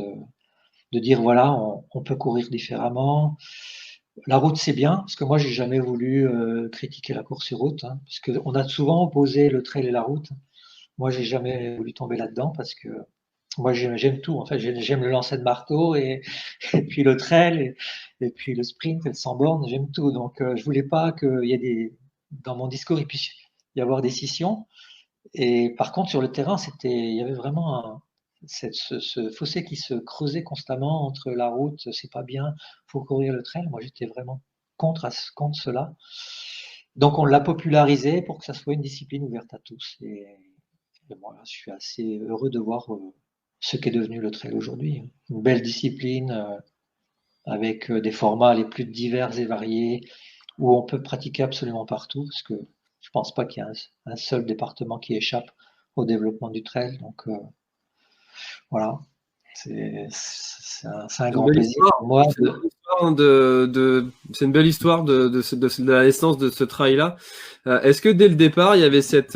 Speaker 3: de dire voilà, on peut courir différemment. La route, c'est bien, parce que moi, j'ai jamais voulu critiquer la course sur route, hein, parce qu'on a souvent opposé le trail et la route. Moi, j'ai jamais voulu tomber là-dedans, parce que moi, j'aime tout. En fait, j'aime le lancer de marteau et puis le trail et puis le sprint et le 100 bornes, j'aime tout. Donc, je voulais pas qu'il y ait dans mon discours, il puisse y avoir des scissions. Et par contre, sur le terrain, il y avait vraiment ce fossé qui se creusait constamment entre la route, c'est pas bien, faut courir le trail. Moi, j'étais vraiment contre cela. Donc, on l'a popularisé pour que ça soit une discipline ouverte à tous. Et voilà, je suis assez heureux de voir ce qu'est devenu le trail aujourd'hui. Une belle discipline avec des formats les plus divers et variés, où on peut pratiquer absolument partout, parce que je pense pas qu'il y ait un seul département qui échappe au développement du trail. Donc voilà, c'est un
Speaker 2: C'est une
Speaker 3: grand
Speaker 2: belle
Speaker 3: plaisir
Speaker 2: histoire.
Speaker 3: pour moi.
Speaker 2: C'est une belle histoire c'est une belle histoire de la naissance de ce trail-là. Est-ce que dès le départ, il y avait cette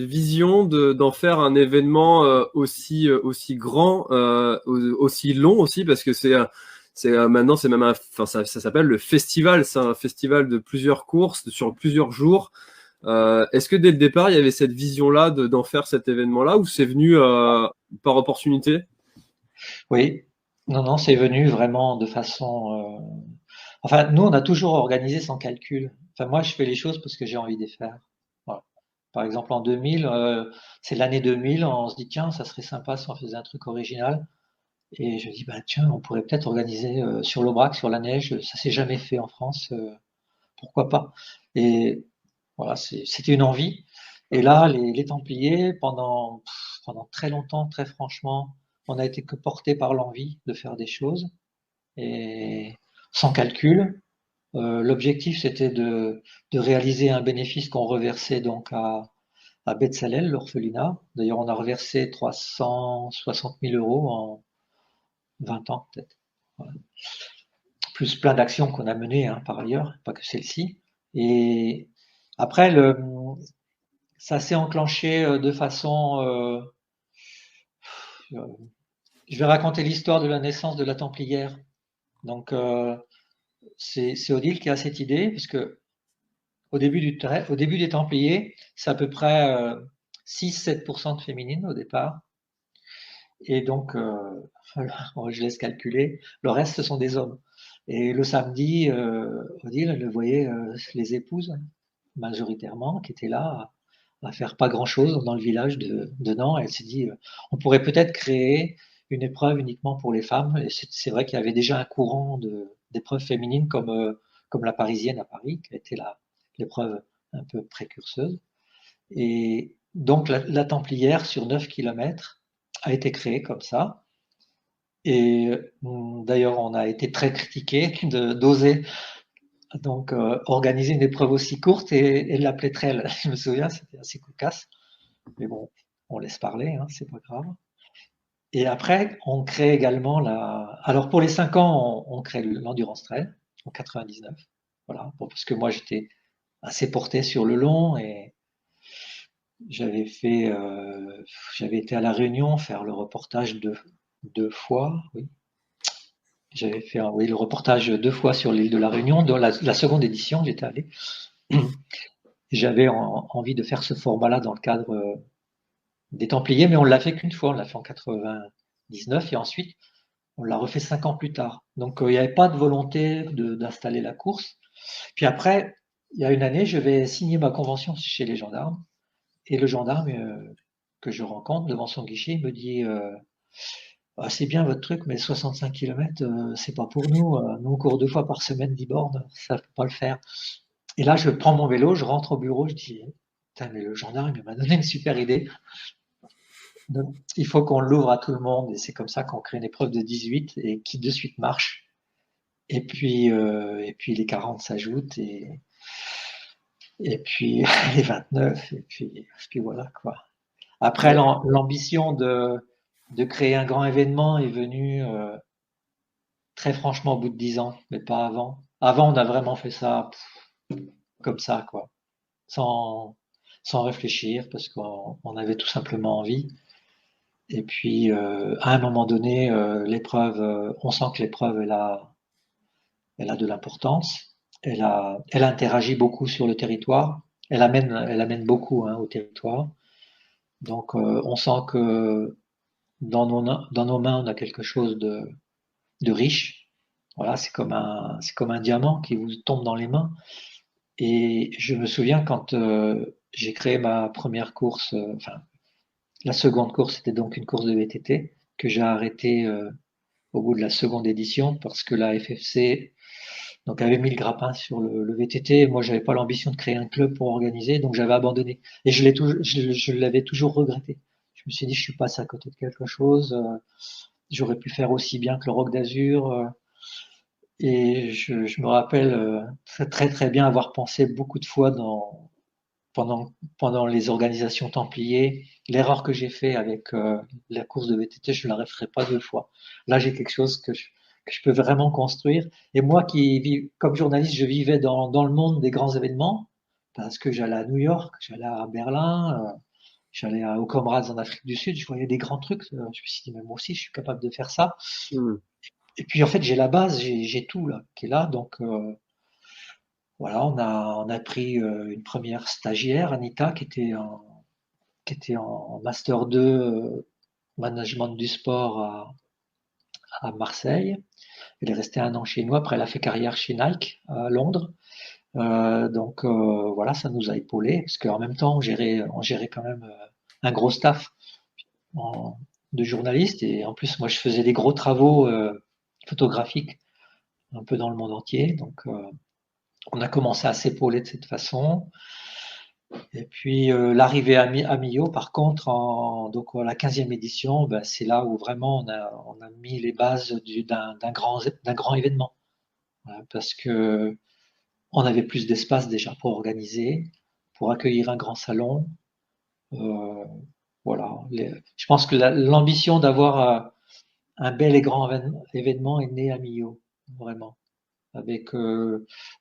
Speaker 2: vision d'en faire un événement aussi grand, aussi long aussi, parce que maintenant c'est même enfin ça s'appelle le festival. C'est un festival de plusieurs courses sur plusieurs jours. Est-ce que dès le départ, il y avait cette vision-là d'en faire cet événement-là, ou c'est venu par opportunité?
Speaker 3: Oui, non, non, c'est venu vraiment de façon. Enfin, nous, on a toujours organisé sans calcul. Enfin, moi, je fais les choses parce que j'ai envie de les faire. Voilà. Par exemple, en 2000, c'est l'année 2000, on se dit, tiens, ça serait sympa si on faisait un truc original. Et je me dis, bah, tiens, on pourrait peut-être organiser sur l'Aubrac, sur la neige. Ça s'est jamais fait en France. Pourquoi pas? Et voilà, c'était une envie. Et là, les Templiers, pendant très longtemps, très franchement, on a été que porté par l'envie de faire des choses et sans calcul. L'objectif, c'était de réaliser un bénéfice qu'on reversait donc à Bezalel, l'orphelinat. D'ailleurs, on a reversé 360 000 euros en 20 ans, peut-être. Voilà. Plus plein d'actions qu'on a menées hein, par ailleurs, pas que celle-ci. Et après, ça s'est enclenché de façon. Je vais raconter l'histoire de la naissance de la Templière. Donc, c'est Odile qui a cette idée, parce que au début des Templiers, c'est à peu près 6-7% de féminines au départ. Et donc, je laisse calculer, le reste, ce sont des hommes. Et le samedi, Odile, elle voyait les épouses majoritairement, qui était là à faire pas grand-chose dans le village de Nantes. Elle s'est dit, on pourrait peut-être créer une épreuve uniquement pour les femmes. Et c'est vrai qu'il y avait déjà un courant d'épreuves féminines comme la Parisienne à Paris, qui a été l'épreuve un peu précurseuse. Et donc la Templière sur 9 kilomètres a été créée comme ça. Et d'ailleurs, on a été très critiqué d'oser donc organiser une épreuve aussi courte et l'appeler trail. Je me souviens, c'était assez cocasse. Mais bon, on laisse parler, hein, c'est pas grave. Et après, on crée également Alors pour les 5 ans, on crée l'Endurance Trail en 99. Voilà, bon, parce que moi j'étais assez porté sur le long et j'avais été à La Réunion faire le reportage deux fois, oui. J'avais fait le reportage 2 fois sur l'île de La Réunion. Dans la seconde édition, j'étais allé. J'avais envie de faire ce format-là dans le cadre des Templiers, mais on l'a fait qu'une fois. On l'a fait en 99 et ensuite on l'a refait 5 ans plus tard. Donc il n'y avait pas de volonté d'installer la course. Puis après, il y a une année, je vais signer ma convention chez les gendarmes et le gendarme que je rencontre devant son guichet, il me dit ah, c'est bien votre truc, mais 65 km, c'est pas pour nous. Nous, on court 2 fois par semaine 10 bornes, ça ne peut pas le faire. Et là, je prends mon vélo, je rentre au bureau, je dis, putain, mais le gendarme, il m'a donné une super idée. Donc, il faut qu'on l'ouvre à tout le monde, et c'est comme ça qu'on crée une épreuve de 18 et qui de suite marche. Et puis les 40 s'ajoutent, et puis les 29, et puis voilà, quoi. Après, l'ambition de créer un grand événement est venue très franchement au bout de 10 ans, mais pas avant. Avant, on a vraiment fait ça comme ça, quoi, sans réfléchir, parce qu'on avait tout simplement envie. Et puis, à un moment donné, on sent que l'épreuve, elle a de l'importance. Elle interagit beaucoup sur le territoire. Elle amène beaucoup, hein, au territoire. Donc, on sent que dans nos mains, on a quelque chose de riche. Voilà, c'est comme un diamant qui vous tombe dans les mains. Et je me souviens quand j'ai créé ma première course, enfin, la seconde course, c'était donc une course de VTT que j'ai arrêtée au bout de la seconde édition parce que la FFC donc avait mis le grappin sur le VTT. Moi, j'avais pas l'ambition de créer un club pour organiser, donc j'avais abandonné. Et je l'avais toujours regretté. Je me suis dit, je suis passé à côté de quelque chose. J'aurais pu faire aussi bien que le Roc d'Azur. Et je me rappelle très très très bien avoir pensé beaucoup de fois pendant les organisations Templiers, l'erreur que j'ai fait avec la course de VTT, je ne la referai pas 2 fois. Là, j'ai quelque chose que je peux vraiment construire. Et moi qui vis, comme journaliste, je vivais dans le monde des grands événements, parce que j'allais à New York, j'allais à Berlin, j'allais aux Comrades en Afrique du Sud, je voyais des grands trucs. Je me suis dit, mais moi aussi, je suis capable de faire ça. Et puis, en fait, j'ai la base, j'ai tout là, qui est là. Donc, voilà, on a pris une première stagiaire, Anita, qui était en Master 2 Management du sport à Marseille. Elle est restée 1 an chez nous. Après, elle a fait carrière chez Nike à Londres. Donc, voilà, ça nous a épaulés, parce qu'en même temps, on gérait quand même un gros staff de journalistes. Et en plus, moi, je faisais des gros travaux photographique un peu dans le monde entier. Donc, on a commencé à s'épauler de cette façon. Et puis, l'arrivée à Millau, par contre, donc, la 15e édition, ben, c'est là où vraiment on a mis les bases d'un grand événement. Voilà, parce que on avait plus d'espace déjà pour organiser, pour accueillir un grand salon. Voilà. Je pense que l'ambition d'avoir un bel et grand événement est née à Millau, vraiment, avec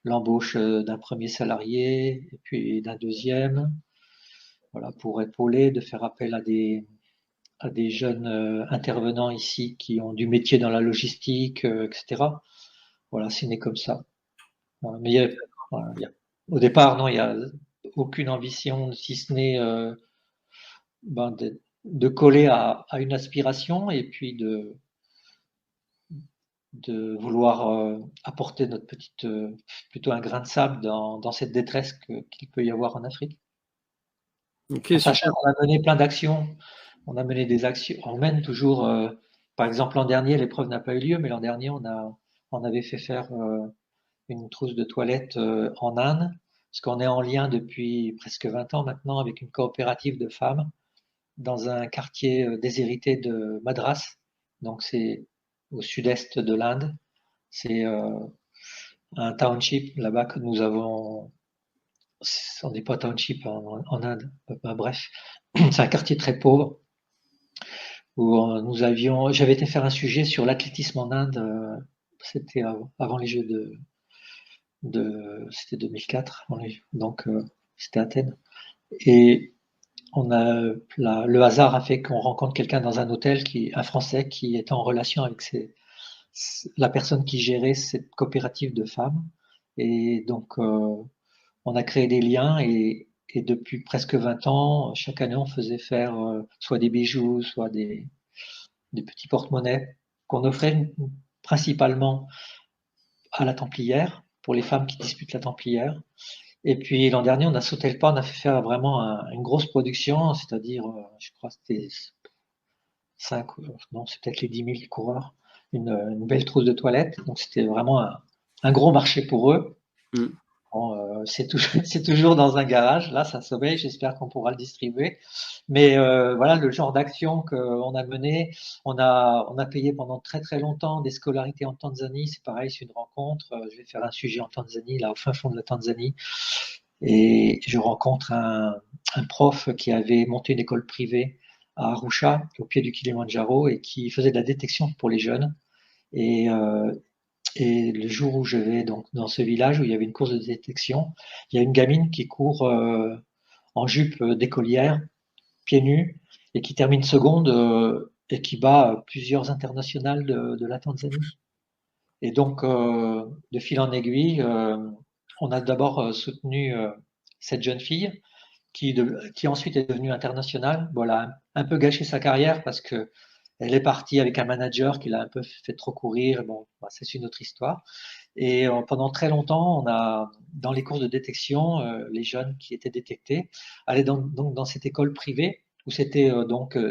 Speaker 3: l'embauche d'un premier salarié et puis d'un deuxième, voilà, pour épauler, de faire appel à des jeunes intervenants ici qui ont du métier dans la logistique, etc. Voilà, c'est né comme ça. Voilà, mais au départ, non, il n'y a aucune ambition, si ce n'est de coller à une aspiration et puis de vouloir apporter notre plutôt un grain de sable dans cette détresse qu'il peut y avoir en Afrique.
Speaker 2: Ok,
Speaker 3: En
Speaker 2: super.
Speaker 3: sachant qu'on a mené plein d'actions, on a mené des actions, on mène toujours, par exemple l'an dernier, l'épreuve n'a pas eu lieu, mais l'an dernier on avait fait faire une trousse de toilette en Inde, parce qu'on est en lien depuis presque 20 ans maintenant avec une coopérative de femmes dans un quartier déshérité de Madras, donc c'est au sud-est de l'Inde. C'est un township là-bas que nous avons. On n'est pas township en Inde, bref, c'est un quartier très pauvre où j'avais été faire un sujet sur l'athlétisme en Inde, c'était avant les Jeux c'était 2004, donc c'était Athènes. Et le hasard a fait qu'on rencontre quelqu'un dans un hôtel, un Français qui était en relation avec la personne qui gérait cette coopérative de femmes. Et donc, on a créé des liens et depuis presque 20 ans, chaque année, on faisait faire soit des bijoux, soit des petits porte-monnaies qu'on offrait principalement à la Templière, pour les femmes qui disputent la Templière. Et puis l'an dernier, on a sauté le pas, on a fait faire vraiment une grosse production, c'est-à-dire, je crois que c'était 5, non, c'est peut-être les 10 000 coureurs, une belle trousse de toilette. Donc c'était vraiment un gros marché pour eux.
Speaker 2: Mm.
Speaker 3: Bon, c'est toujours dans un garage. Là, ça sommeille. J'espère qu'on pourra le distribuer. Mais voilà, le genre d'action qu'on a mené. On a payé pendant très très longtemps des scolarités en Tanzanie. C'est pareil, c'est une rencontre. Je vais faire un sujet en Tanzanie, là au fin fond de la Tanzanie. Et je rencontre un prof qui avait monté une école privée à Arusha, au pied du Kilimandjaro, et qui faisait de la détection pour les jeunes. Et, et le jour où je vais donc dans ce village où il y avait une course de détection, il y a une gamine qui court en jupe d'écolière, pieds nus, et qui termine seconde et qui bat plusieurs internationales de la Tanzanie. Et donc, de fil en aiguille, on a d'abord soutenu cette jeune fille qui ensuite est devenue internationale. Voilà, un peu gâché sa carrière parce que elle est partie avec un manager qui l'a un peu fait trop courir. Bon, bah, c'est une autre histoire. Et pendant très longtemps, dans les courses de détection, les jeunes qui étaient détectés allaient donc dans cette école privée où c'était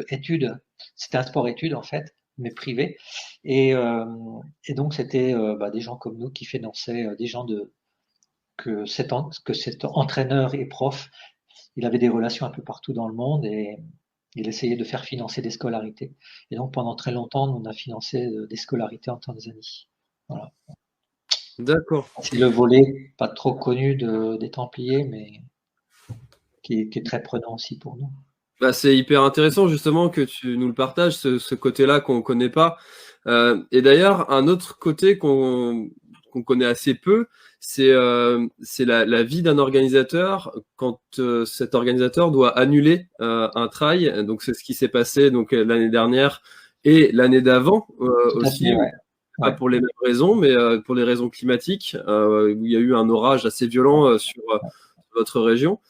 Speaker 3: études. C'était un sport-études en fait, mais privé. Et, euh, et donc c'était des gens comme nous qui finançaient des gens que cet entraîneur et prof, il avait des relations un peu partout dans le monde et il essayait de faire financer des scolarités. Et donc pendant très longtemps, nous on a financé des scolarités en Tanzanie. Voilà.
Speaker 2: D'accord.
Speaker 3: C'est le volet pas trop connu des Templiers, mais qui est très prenant aussi pour nous.
Speaker 2: Bah, c'est hyper intéressant justement que tu nous le partages, ce côté-là qu'on ne connaît pas. Et d'ailleurs, un autre côté qu'on connaît assez peu, c'est la vie d'un organisateur quand cet organisateur doit annuler un trail. Donc c'est ce qui s'est passé donc l'année dernière et l'année d'avant
Speaker 3: Tout à
Speaker 2: aussi.
Speaker 3: fait, ouais.
Speaker 2: Pas
Speaker 3: Ouais.
Speaker 2: pour les mêmes raisons, mais pour les raisons climatiques, où il y a eu un orage assez violent sur votre région.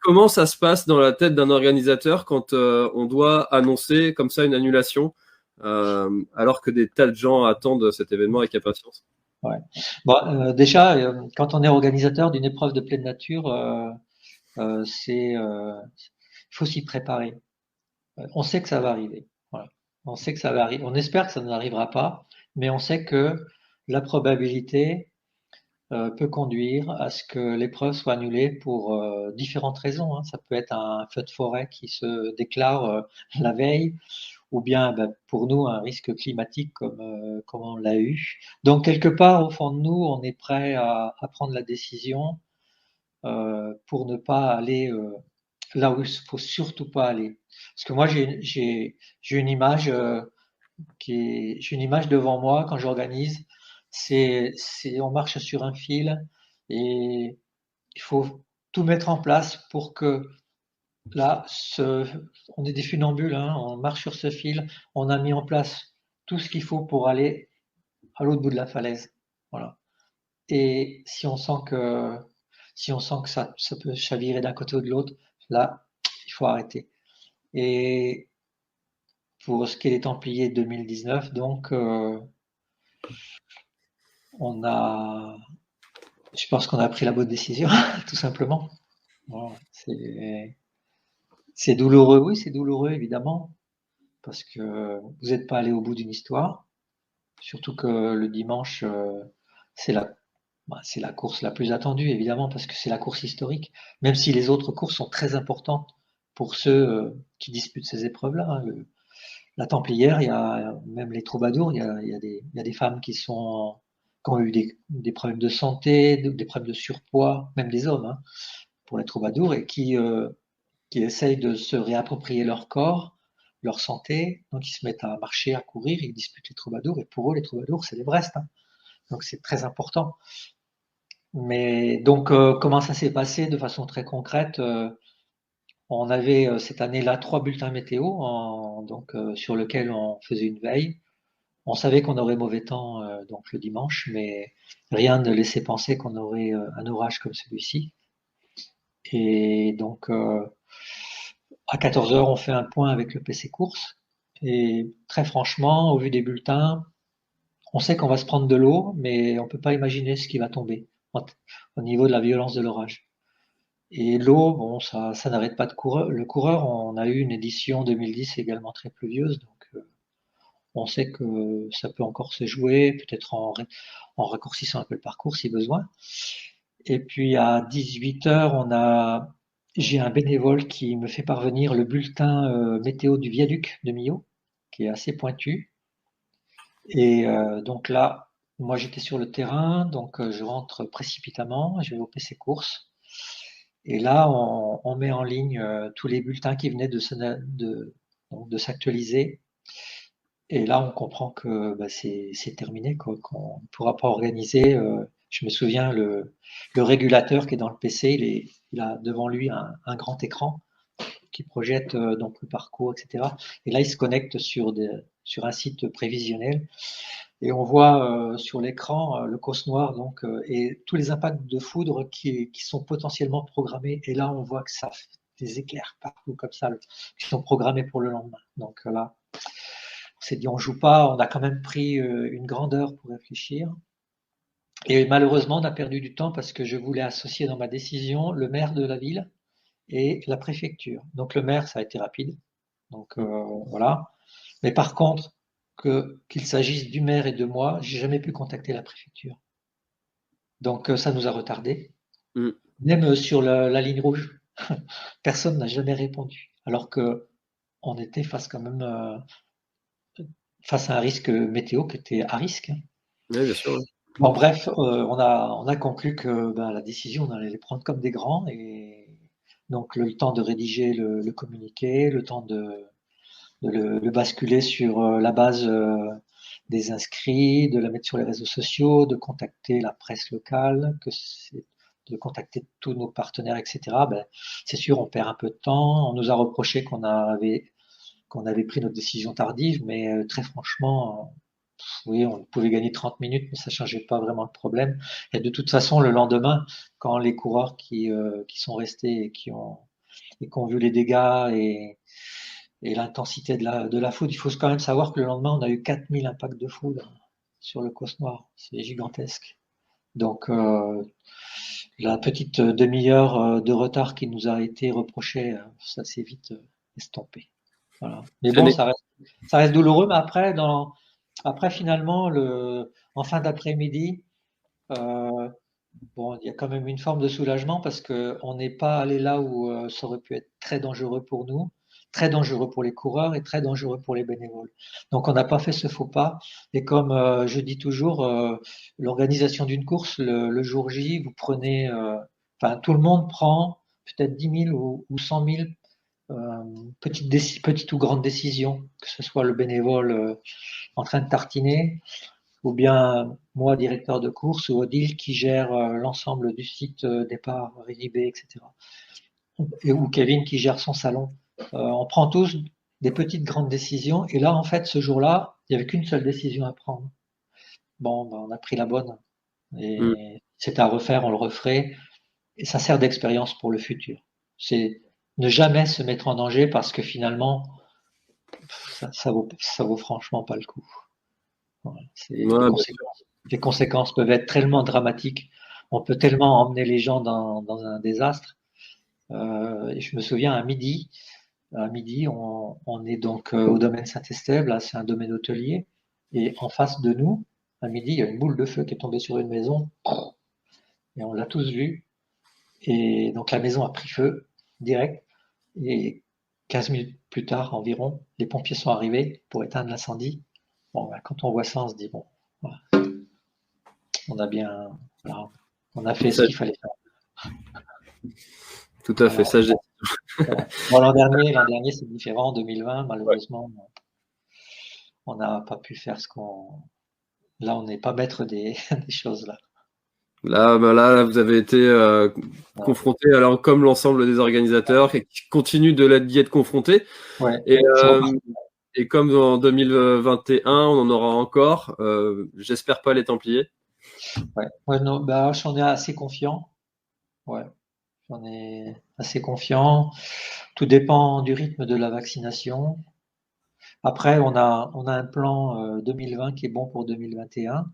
Speaker 2: Comment ça se passe dans la tête d'un organisateur quand on doit annoncer comme ça une annulation, alors que des tas de gens attendent cet événement avec impatience?
Speaker 3: Ouais. Bon, déjà, quand on est organisateur d'une épreuve de pleine nature, il faut s'y préparer. On sait que ça va arriver. Voilà. On sait que ça va arriver. On espère que ça n'arrivera pas, mais on sait que la probabilité peut conduire à ce que l'épreuve soit annulée pour différentes raisons, hein. Ça peut être un feu de forêt qui se déclare la veille, ou bien pour nous un risque climatique comme on l'a eu. Donc quelque part au fond de nous, on est prêt à prendre la décision pour ne pas aller là où il faut surtout pas aller. Parce que moi j'ai une image j'ai une image devant moi quand j'organise. On marche sur un fil et il faut tout mettre en place pour que là, on est des funambules, hein, on marche sur ce fil, on a mis en place tout ce qu'il faut pour aller à l'autre bout de la falaise. Voilà. Et si on sent que ça peut chavirer d'un côté ou de l'autre, là, il faut arrêter. Et pour ce qui est des Templiers 2019, donc Je pense qu'on a pris la bonne décision, tout simplement. Voilà, c'est douloureux, oui, c'est douloureux évidemment, parce que vous n'êtes pas allé au bout d'une histoire, surtout que le dimanche, c'est c'est la course la plus attendue, évidemment, parce que c'est la course historique, même si les autres courses sont très importantes pour ceux qui disputent ces épreuves-là, hein. La Templière, il y a même les troubadours, il y a des femmes qui ont eu des problèmes de santé, des problèmes de surpoids, même des hommes, hein, pour les troubadours, et qui essayent de se réapproprier leur corps, leur santé. Donc ils se mettent à marcher, à courir, ils disputent les troubadours, et pour eux, les troubadours, c'est l'Everest, hein. Donc c'est très important. Mais donc, comment ça s'est passé de façon très concrète? On avait cette année-là 3 bulletins météo sur lesquels on faisait une veille. On savait qu'on aurait mauvais temps donc le dimanche, mais rien ne laissait penser qu'on aurait un orage comme celui-ci. Et donc, à 14 heures, on fait un point avec le PC course. Et très franchement, au vu des bulletins, on sait qu'on va se prendre de l'eau, mais on ne peut pas imaginer ce qui va tomber au niveau de la violence de l'orage. Et l'eau, bon, ça n'arrête pas de courir. Le coureur, on a eu une édition 2010 également très pluvieuse, donc on sait que ça peut encore se jouer, peut-être en raccourcissant un peu le parcours si besoin. Et puis à 18 heures, j'ai un bénévole qui me fait parvenir le bulletin météo du viaduc de Millau, qui est assez pointu. Et donc là, moi j'étais sur le terrain, donc je rentre précipitamment, je vais au PC course. Et là, on met en ligne tous les bulletins qui venaient de s'actualiser. Et là, on comprend que c'est terminé, quoi, qu'on ne pourra pas organiser. Je me souviens, le régulateur qui est dans le PC, il a devant lui un grand écran qui projette donc le parcours, etc. Et là, il se connecte sur un site prévisionnel. Et on voit sur l'écran le causse noir donc, et tous les impacts de foudre qui sont potentiellement programmés. Et là, on voit que ça fait des éclairs partout comme ça, qui sont programmés pour le lendemain. Donc là, on s'est dit, on joue pas, on a quand même pris une grande heure pour réfléchir. Et malheureusement, on a perdu du temps parce que je voulais associer dans ma décision le maire de la ville et la préfecture. Donc le maire, ça a été rapide. Donc voilà. Mais par contre, qu'il s'agisse du maire et de moi, j'ai jamais pu contacter la préfecture. Donc ça nous a retardé. Même sur la ligne rouge, personne n'a jamais répondu. Alors que on était face quand même face à un risque météo qui était à risque.
Speaker 2: Oui, bien sûr.
Speaker 3: Bon, bref, on a conclu que la décision, on allait les prendre comme des grands. Et donc, le temps de rédiger le communiqué, le temps de le basculer sur la base des inscrits, de la mettre sur les réseaux sociaux, de contacter la presse locale, de contacter tous nos partenaires, etc. C'est sûr, on perd un peu de temps. On nous a reproché qu'on avait pris notre décision tardive, mais très franchement, oui, on pouvait gagner 30 minutes, mais ça ne changeait pas vraiment le problème. Et de toute façon, le lendemain, quand les coureurs qui sont restés et qui ont vu les dégâts et l'intensité de la foudre, il faut quand même savoir que le lendemain, on a eu 4000 impacts de foudre sur le Causse Noir. C'est gigantesque. Donc, la petite demi-heure de retard qui nous a été reprochée, ça s'est vite estompé. Voilà. Mais bon, ça reste douloureux, mais après finalement, en fin d'après-midi, il y a quand même une forme de soulagement parce qu'on n'est pas allé là où ça aurait pu être très dangereux pour nous, très dangereux pour les coureurs et très dangereux pour les bénévoles. Donc on n'a pas fait ce faux pas. Et comme je dis toujours, l'organisation d'une course, le jour J, vous prenez, tout le monde prend peut-être 10 000 ou 100 000 petites ou grandes décisions, que ce soit le bénévole en train de tartiner, ou bien moi, directeur de course, ou Odile qui gère l'ensemble du site départ, Ridibé, etc. Ou Kevin qui gère son salon. On prend tous des petites grandes décisions, et là, en fait, ce jour-là, il n'y avait qu'une seule décision à prendre. Bon, on a pris la bonne, et c'est à refaire, on le referait, et ça sert d'expérience pour le futur. C'est ne jamais se mettre en danger parce que finalement, ça vaut franchement pas le coup. Voilà,
Speaker 2: Ouais,
Speaker 3: les conséquences peuvent être tellement dramatiques. On peut tellement emmener les gens dans un désastre. Et je me souviens à midi, on est donc au domaine Saint-Estève, là c'est un domaine hôtelier, et en face de nous, à midi, il y a une boule de feu qui est tombée sur une maison, et on l'a tous vu, et donc la maison a pris feu direct, et 15 minutes plus tard environ, les pompiers sont arrivés pour éteindre l'incendie. Bon, ben, quand on voit ça, on se dit, bon, voilà, on a bien, voilà, on a fait ce qu'il fallait faire.
Speaker 2: tout à fait. Ça,
Speaker 3: Voilà. Bon, l'an dernier c'est différent. En 2020, malheureusement, on n'a pas pu faire ce qu'on. Là, on n'est pas maître des choses là.
Speaker 2: Là, vous avez été confronté, alors comme l'ensemble des organisateurs, et qui continuent d'y être confrontés.
Speaker 3: Ouais.
Speaker 2: Et comme en 2021, on en aura encore. J'espère pas les Templiers.
Speaker 3: Ouais, non, bah, j'en ai assez confiant. Ouais, j'en ai assez confiant. Tout dépend du rythme de la vaccination. Après, on a un plan 2020 qui est bon pour 2021.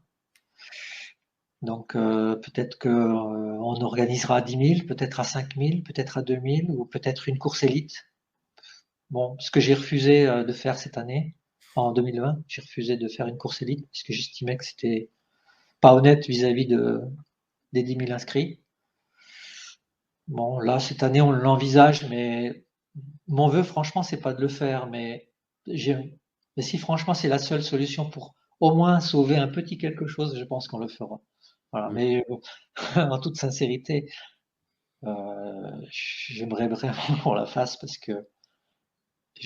Speaker 3: Donc peut-être que on organisera à 10 000, peut-être à 5 000, peut-être à 2 000, ou peut-être une course élite. Bon, ce que j'ai refusé de faire cette année, en 2020, j'ai refusé de faire une course élite parce que j'estimais que c'était pas honnête vis-à-vis des 10 000 inscrits. Bon, là, cette année, on l'envisage, mais mon vœu, franchement, c'est pas de le faire, mais si franchement c'est la seule solution pour au moins sauver un petit quelque chose, je pense qu'on le fera. Voilà, mais en toute sincérité, j'aimerais vraiment qu'on la fasse parce que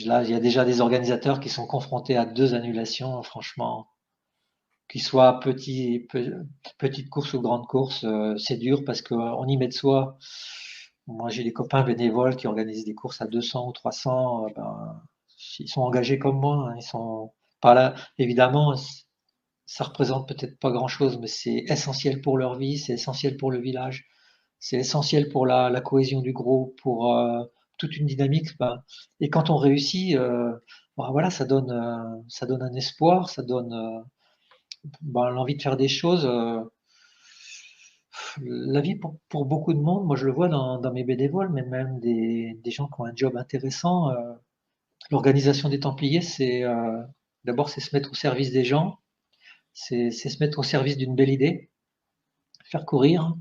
Speaker 3: là, il y a déjà des organisateurs qui sont confrontés à 2 annulations, franchement, qu'ils soient petites courses ou grandes courses, c'est dur parce qu'on y met de soi. Moi, j'ai des copains bénévoles qui organisent des courses à 200 ou 300, ben, ils sont engagés comme moi, hein, ils sont pas là. Évidemment, ça représente peut-être pas grand-chose, mais c'est essentiel pour leur vie, c'est essentiel pour le village, c'est essentiel pour la cohésion du groupe, pour toute une dynamique. Ben, et quand on réussit, ben voilà, ça donne un espoir, ça donne ben, l'envie de faire des choses. La vie pour beaucoup de monde, moi je le vois dans mes bénévoles, mais même des gens qui ont un job intéressant. L'organisation des Templiers, c'est d'abord c'est se mettre au service des gens, c'est se mettre au service d'une belle idée, faire courir.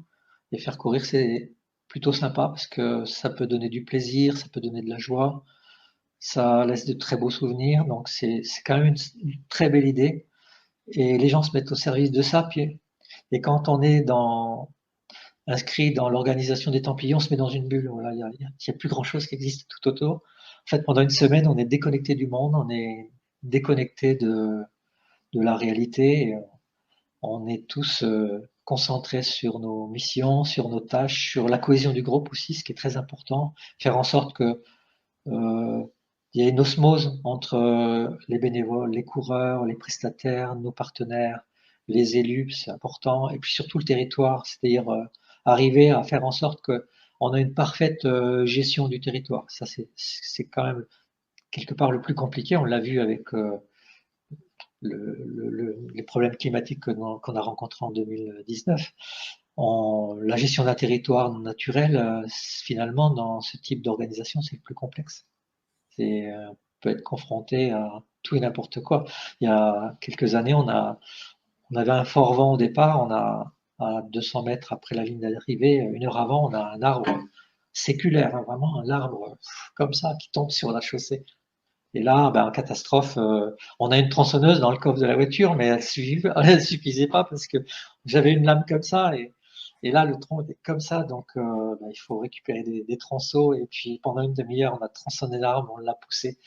Speaker 3: Et faire courir, c'est plutôt sympa parce que ça peut donner du plaisir, ça peut donner de la joie, ça laisse de très beaux souvenirs. Donc c'est quand même une très belle idée. Et les gens se mettent au service de ça. Et quand on est inscrit dans l'organisation des Templiers, on se met dans une bulle. Voilà, il y a plus grand chose qui existe tout autour. En fait, pendant une semaine, on est déconnecté du monde, on est déconnecté de la réalité. On est tous concentrés sur nos missions, sur nos tâches, sur la cohésion du groupe aussi, ce qui est très important. Faire en sorte que il y ait une osmose entre les bénévoles, les coureurs, les prestataires, nos partenaires, les élus, c'est important, et puis surtout le territoire, c'est-à-dire arriver à faire en sorte que on a une parfaite gestion du territoire. Ça, c'est quand même quelque part le plus compliqué. On l'a vu avec les problèmes climatiques qu'on a rencontrés en 2019. La gestion d'un territoire naturel, finalement, dans ce type d'organisation, c'est le plus complexe. On peut être confronté à tout et n'importe quoi. Il y a quelques années, on avait un fort vent au départ, à 200 mètres après la ligne d'arrivée, une heure avant, on a un arbre séculaire, hein, vraiment un arbre comme ça qui tombe sur la chaussée. Et là, ben, en catastrophe, on a une tronçonneuse dans le coffre de la voiture, mais elle suffisait pas parce que j'avais une lame comme ça et là, le tronc était comme ça, donc ben, il faut récupérer des tronçons et puis pendant une demi-heure, on a tronçonné l'arbre, on l'a poussé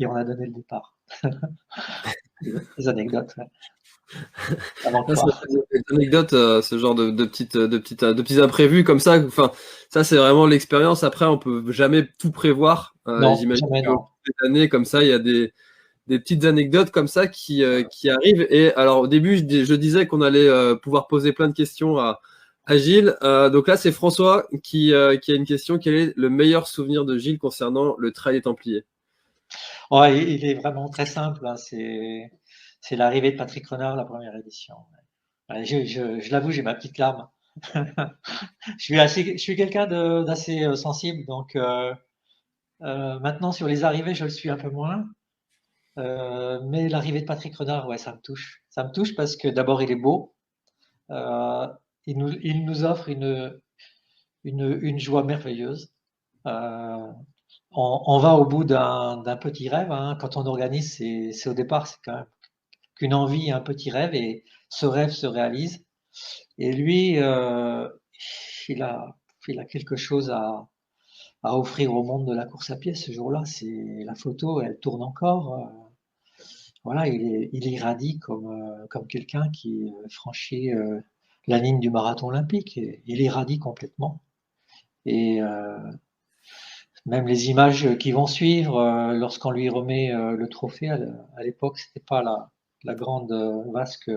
Speaker 3: et on a donné le départ. Des anecdotes. Ouais.
Speaker 2: Des anecdotes, ce genre de petits imprévus comme ça. Enfin, ça c'est vraiment l'expérience. Après, on peut jamais tout prévoir. J'imagine que cette année, comme ça, il y a des petites anecdotes comme ça qui arrivent. Et alors, au début, je disais qu'on allait pouvoir poser plein de questions à Gilles. Donc là, c'est François qui a une question. Quel est le meilleur souvenir de Gilles concernant le Trail des Templiers?
Speaker 3: Ouais, il est vraiment très simple. Hein. C'est l'arrivée de Patrick Renard, la première édition. Ouais, je l'avoue, j'ai ma petite larme. Je suis quelqu'un d'assez sensible, donc maintenant sur les arrivées, je le suis un peu moins. Mais l'arrivée de Patrick Renard, ouais, ça me touche. Ça me touche parce que d'abord, il est beau. Euh, il nous offre une joie merveilleuse. Euh, on va au bout d'un petit rêve. Hein. Quand on organise, c'est au départ, c'est quand même qu'une envie, un petit rêve, et ce rêve se réalise. Et lui, il a, il a quelque chose à offrir au monde de la course à pied ce jour-là. C'est la photo, elle tourne encore. Voilà, il irradie comme quelqu'un qui franchit la ligne du marathon olympique. Et il irradie complètement. Et même les images qui vont suivre, lorsqu'on lui remet le trophée, à l'époque, c'était pas la grande vasque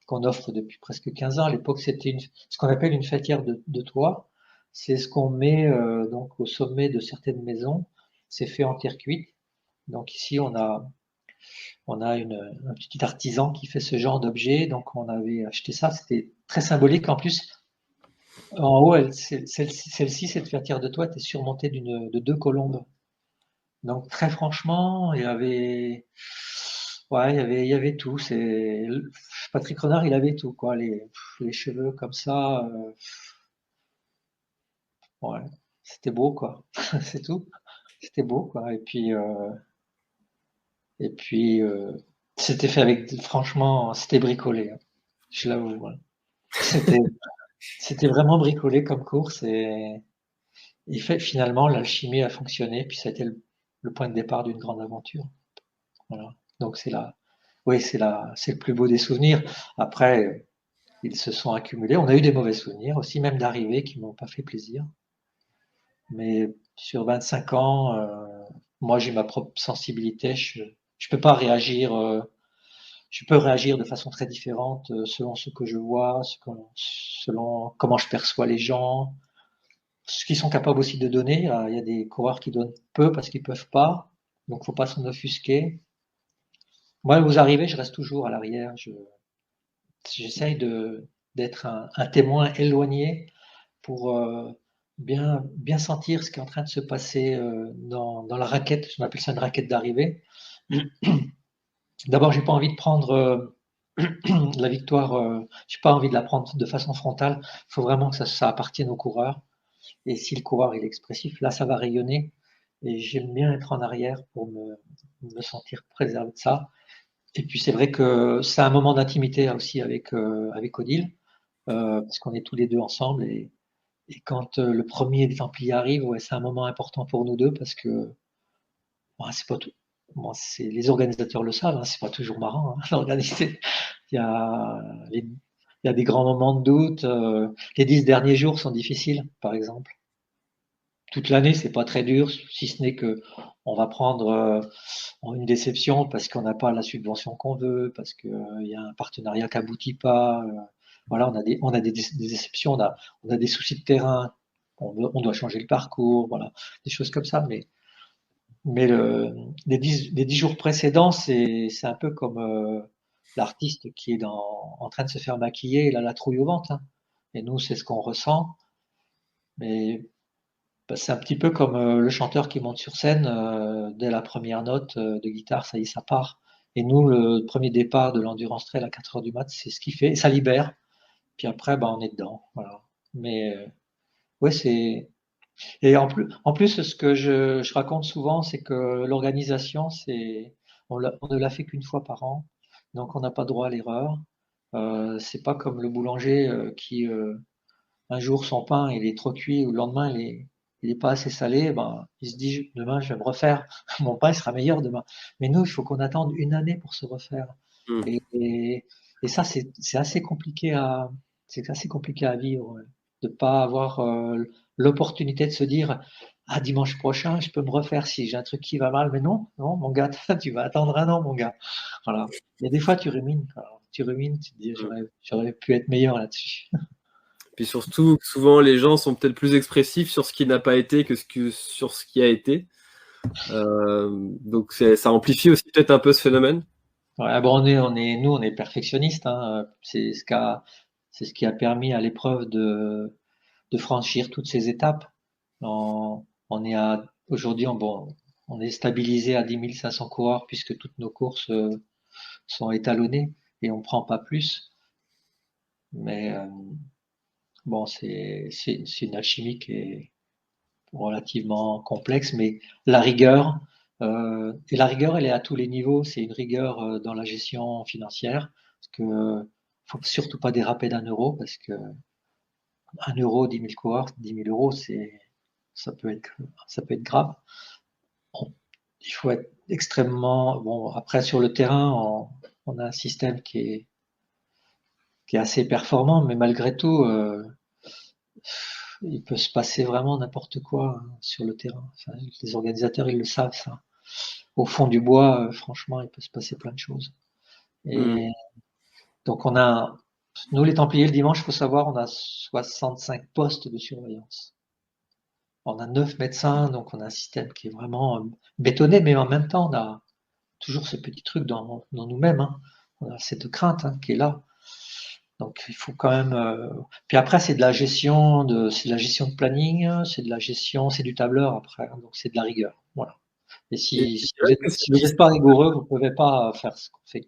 Speaker 3: qu'on offre depuis presque 15 ans. À l'époque, c'était ce qu'on appelle une fêtière de toit. C'est ce qu'on met donc au sommet de certaines maisons. C'est fait en terre cuite. Donc ici, on a un petit artisan qui fait ce genre d'objet. Donc on avait acheté ça. C'était très symbolique. En plus, en haut, celle-ci, cette fêtière de toit, était surmontée de 2 colombes. Donc très franchement, il y avait tout. Patrick Renard, il avait tout, quoi. Les cheveux comme ça, ouais, c'était beau, quoi. C'est tout. C'était beau, quoi. Et puis, c'était fait franchement, c'était bricolé. Hein. Je l'avoue. Ouais. C'était, c'était vraiment bricolé comme course et fait finalement l'alchimie a fonctionné. Puis ça a été le point de départ d'une grande aventure. Voilà. Donc oui, c'est le plus beau des souvenirs. Après, ils se sont accumulés. On a eu des mauvais souvenirs aussi, même d'arrivées qui m'ont pas fait plaisir. Mais sur 25 ans, moi j'ai ma propre sensibilité. Je peux pas réagir. Je peux réagir de façon très différente selon ce que je vois, selon comment je perçois les gens, ce qu'ils sont capables aussi de donner. Il y a des coureurs qui donnent peu parce qu'ils peuvent pas, donc faut pas s'en offusquer. Moi, aux arrivées, je reste toujours à l'arrière. J'essaye d'être un témoin éloigné pour bien sentir ce qui est en train de se passer dans la raquette. Je m'appelle ça une raquette d'arrivée. D'abord, j'ai pas envie de prendre la victoire. J'ai pas envie de la prendre de façon frontale. Il faut vraiment que ça appartienne au coureur. Et si le coureur est expressif, là, ça va rayonner. Et j'aime bien être en arrière pour me sentir préservé de ça. Et puis c'est vrai que c'est un moment d'intimité aussi avec Odile, parce qu'on est tous les deux ensemble. Et quand le premier des Templiers arrive, ouais, c'est un moment important pour nous deux parce que bon, c'est pas tout. Bon, les organisateurs le savent, hein, c'est pas toujours marrant hein, d'organiser. Il y a, il y a des grands moments de doute. Les 10 derniers jours sont difficiles, par exemple. Toute l'année, c'est pas très dur, si ce n'est que on va prendre une déception parce qu'on n'a pas la subvention qu'on veut, parce qu'il y a un partenariat qui aboutit pas. Voilà, on a des déceptions, on a des soucis de terrain, on doit changer le parcours, voilà, des choses comme ça. Mais les 10 jours précédents, c'est un peu comme l'artiste qui est en train de se faire maquiller, il a la trouille au ventre. Hein. Et nous, c'est ce qu'on ressent. Mais bah, c'est un petit peu comme le chanteur qui monte sur scène dès la première note de guitare, ça y est, ça part. Et nous, le premier départ de l'Endurance Trail à 4 heures du mat, c'est ce qui fait, et ça libère. Puis après, bah, on est dedans. Voilà. Mais ouais, c'est. Et en plus, ce que je raconte souvent, c'est que l'organisation, on ne l'a fait qu'une fois par an, donc on n'a pas droit à l'erreur. C'est pas comme le boulanger qui un jour son pain il est trop cuit ou le lendemain il est pas assez salé, ben il se dit demain je vais me refaire, mon pain il sera meilleur demain. Mais nous il faut qu'on attende une année pour se refaire.
Speaker 2: Mm.
Speaker 3: Et ça c'est assez compliqué à vivre, ouais. De pas avoir l'opportunité de se dire ah dimanche prochain je peux me refaire si j'ai un truc qui va mal. Mais non mon gars tu vas attendre un an mon gars. Voilà. Et des fois tu rumines, quoi. Tu rumines, tu te dis j'aurais pu être meilleur là-dessus.
Speaker 2: Puis surtout, souvent, les gens sont peut-être plus expressifs sur ce qui n'a pas été que sur ce qui a été. Donc, ça amplifie aussi peut-être un peu ce phénomène.
Speaker 3: Ouais, bon, nous, on est perfectionnistes, hein. C'est ce qui a permis à l'épreuve de franchir toutes ces étapes. On est aujourd'hui, on est stabilisé à 10 500 coureurs puisque toutes nos courses sont étalonnées et on prend pas plus. Mais bon, c'est une alchimie qui est relativement complexe, mais la rigueur, et la rigueur, elle est à tous les niveaux. C'est une rigueur dans la gestion financière, parce que faut surtout pas déraper d'1 euro, parce que 1 euro, 10 000 coureurs, 10 000 euros, ça peut être, ça peut être grave. Il faut être extrêmement bon. Après, sur le terrain, on a un système qui est assez performant, mais malgré tout, il peut se passer vraiment n'importe quoi sur le terrain. Enfin, les organisateurs, ils le savent, ça. Au fond du bois, franchement, il peut se passer plein de choses.
Speaker 2: Hmm.
Speaker 3: Et donc, nous, les Templiers, le dimanche, il faut savoir, on a 65 postes de surveillance. On a 9 médecins, donc on a un système qui est vraiment bétonné, mais en même temps, on a toujours ce petit truc dans nous-mêmes, hein. On a cette crainte, hein, qui est là. Donc il faut quand même. Puis après, c'est de la gestion de planning, c'est de la gestion, c'est du tableur après, hein. Donc c'est de la rigueur. Voilà. Et
Speaker 2: Et
Speaker 3: si,
Speaker 2: tu
Speaker 3: si vous
Speaker 2: dirais
Speaker 3: êtes,
Speaker 2: que
Speaker 3: si vous n'êtes pas rigoureux, vous ne pouvez pas faire ce qu'on fait.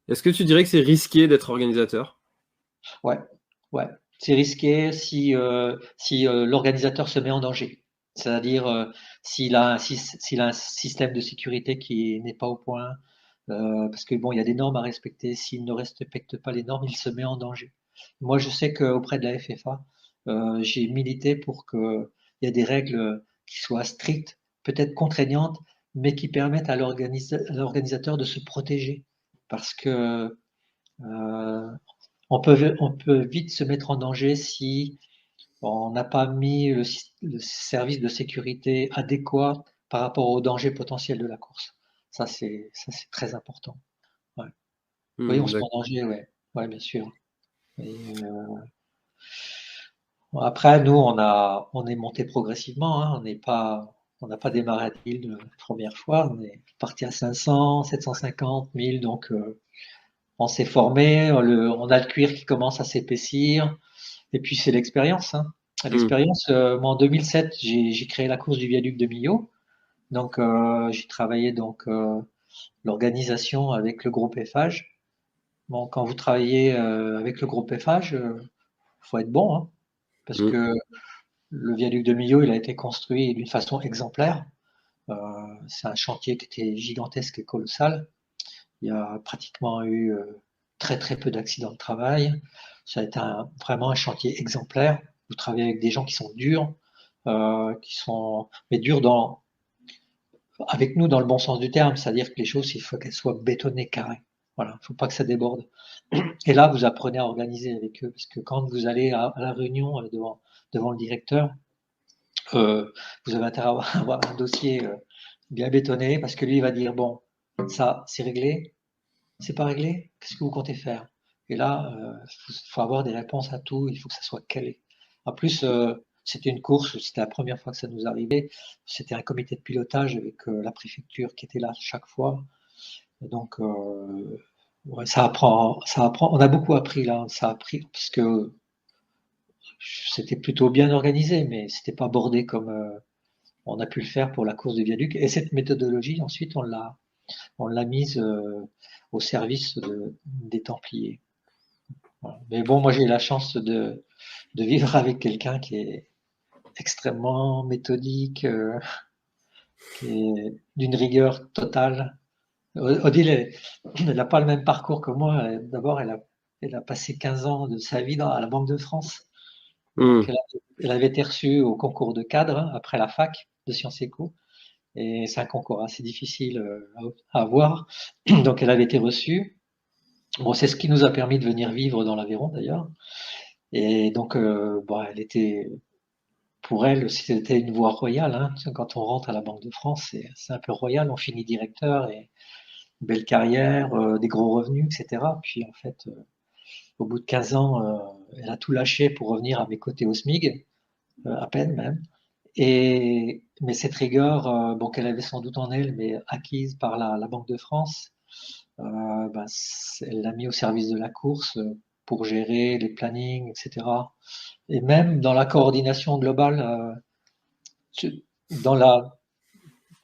Speaker 2: est-ce que tu dirais que c'est risqué d'être organisateur?
Speaker 3: Ouais, ouais. C'est risqué si l'organisateur se met en danger. C'est-à-dire s'il a un système de sécurité qui n'est pas au point, parce que bon, il y a des normes à respecter. S'il ne respecte pas les normes, il se met en danger. Moi, je sais qu'auprès de la FFA, j'ai milité pour qu'il y ait des règles qui soient strictes, peut-être contraignantes, mais qui permettent à l'organisateur de se protéger. Parce que euh, on peut vite se mettre en danger si on n'a pas mis le service de sécurité adéquat par rapport au danger potentiel de la course. Ça, c'est très important. Ouais. Oui, on se met
Speaker 2: D'accord.
Speaker 3: en danger, ouais. Ouais, bien sûr. Et, après, nous, on est monté progressivement, hein. On n'a pas démarré à 1000 la première fois. On est parti à 500, 750, 1000. Donc, on s'est formé. On a le cuir qui commence à s'épaissir. Et puis, c'est l'expérience, hein.
Speaker 2: Hmm.
Speaker 3: L'expérience, moi, en 2007, j'ai créé la course du viaduc de Millau. Donc, j'ai travaillé l'organisation avec le groupe Eiffage. Bon, quand vous travaillez avec le groupe Eiffage, faut être bon, hein, parce
Speaker 2: Hmm.
Speaker 3: que le viaduc de Millau, il a été construit d'une façon exemplaire. Euh, c'est un chantier qui était gigantesque et colossal. Il y a pratiquement eu très très peu d'accidents de travail. Ça a été vraiment un chantier exemplaire. Vous travaillez avec des gens qui sont durs, mais durs avec nous dans le bon sens du terme, c'est-à-dire que les choses, il faut qu'elles soient bétonnées, carrées. Voilà, il ne faut pas que ça déborde. Et là, vous apprenez à organiser avec eux, parce que quand vous allez à la réunion devant le directeur, vous avez intérêt à avoir un dossier bien bétonné, parce que lui, il va dire, bon, ça, c'est réglé, c'est pas réglé, qu'est-ce que vous comptez faire? Et là, faut avoir des réponses à tout, il faut que ça soit calé. En plus, c'était une course, c'était la première fois que ça nous arrivait, c'était un comité de pilotage avec la préfecture qui était là chaque fois. Et donc, ouais, ça apprend. On a beaucoup appris là, ça a appris parce que c'était plutôt bien organisé, mais c'était pas bordé comme on a pu le faire pour la course du viaduc. Et cette méthodologie, ensuite, on l'a mise au service des Templiers. Voilà. Mais bon, moi j'ai eu la chance de vivre avec quelqu'un qui est extrêmement méthodique, qui est d'une rigueur totale. Odile, elle n'a pas le même parcours que moi. D'abord, elle a passé 15 ans de sa vie à la Banque de France. Donc,
Speaker 2: Hmm.
Speaker 3: elle avait été reçue au concours de cadre après la fac de Sciences Éco. Et c'est un concours assez difficile à avoir. Donc, elle avait été reçue. Bon, c'est ce qui nous a permis de venir vivre dans l'Aveyron d'ailleurs. Et donc, bon, pour elle, c'était une voie royale, hein. Quand on rentre à la Banque de France, c'est un peu royal. On finit directeur et une belle carrière, des gros revenus, etc. Puis en fait, au bout de 15 ans, elle a tout lâché pour revenir à mes côtés au SMIG, à peine même. Mais cette rigueur, bon, qu'elle avait sans doute en elle, mais acquise par la Banque de France, elle l'a mis au service de la course pour gérer les plannings, etc. Et même dans la coordination globale, dans la,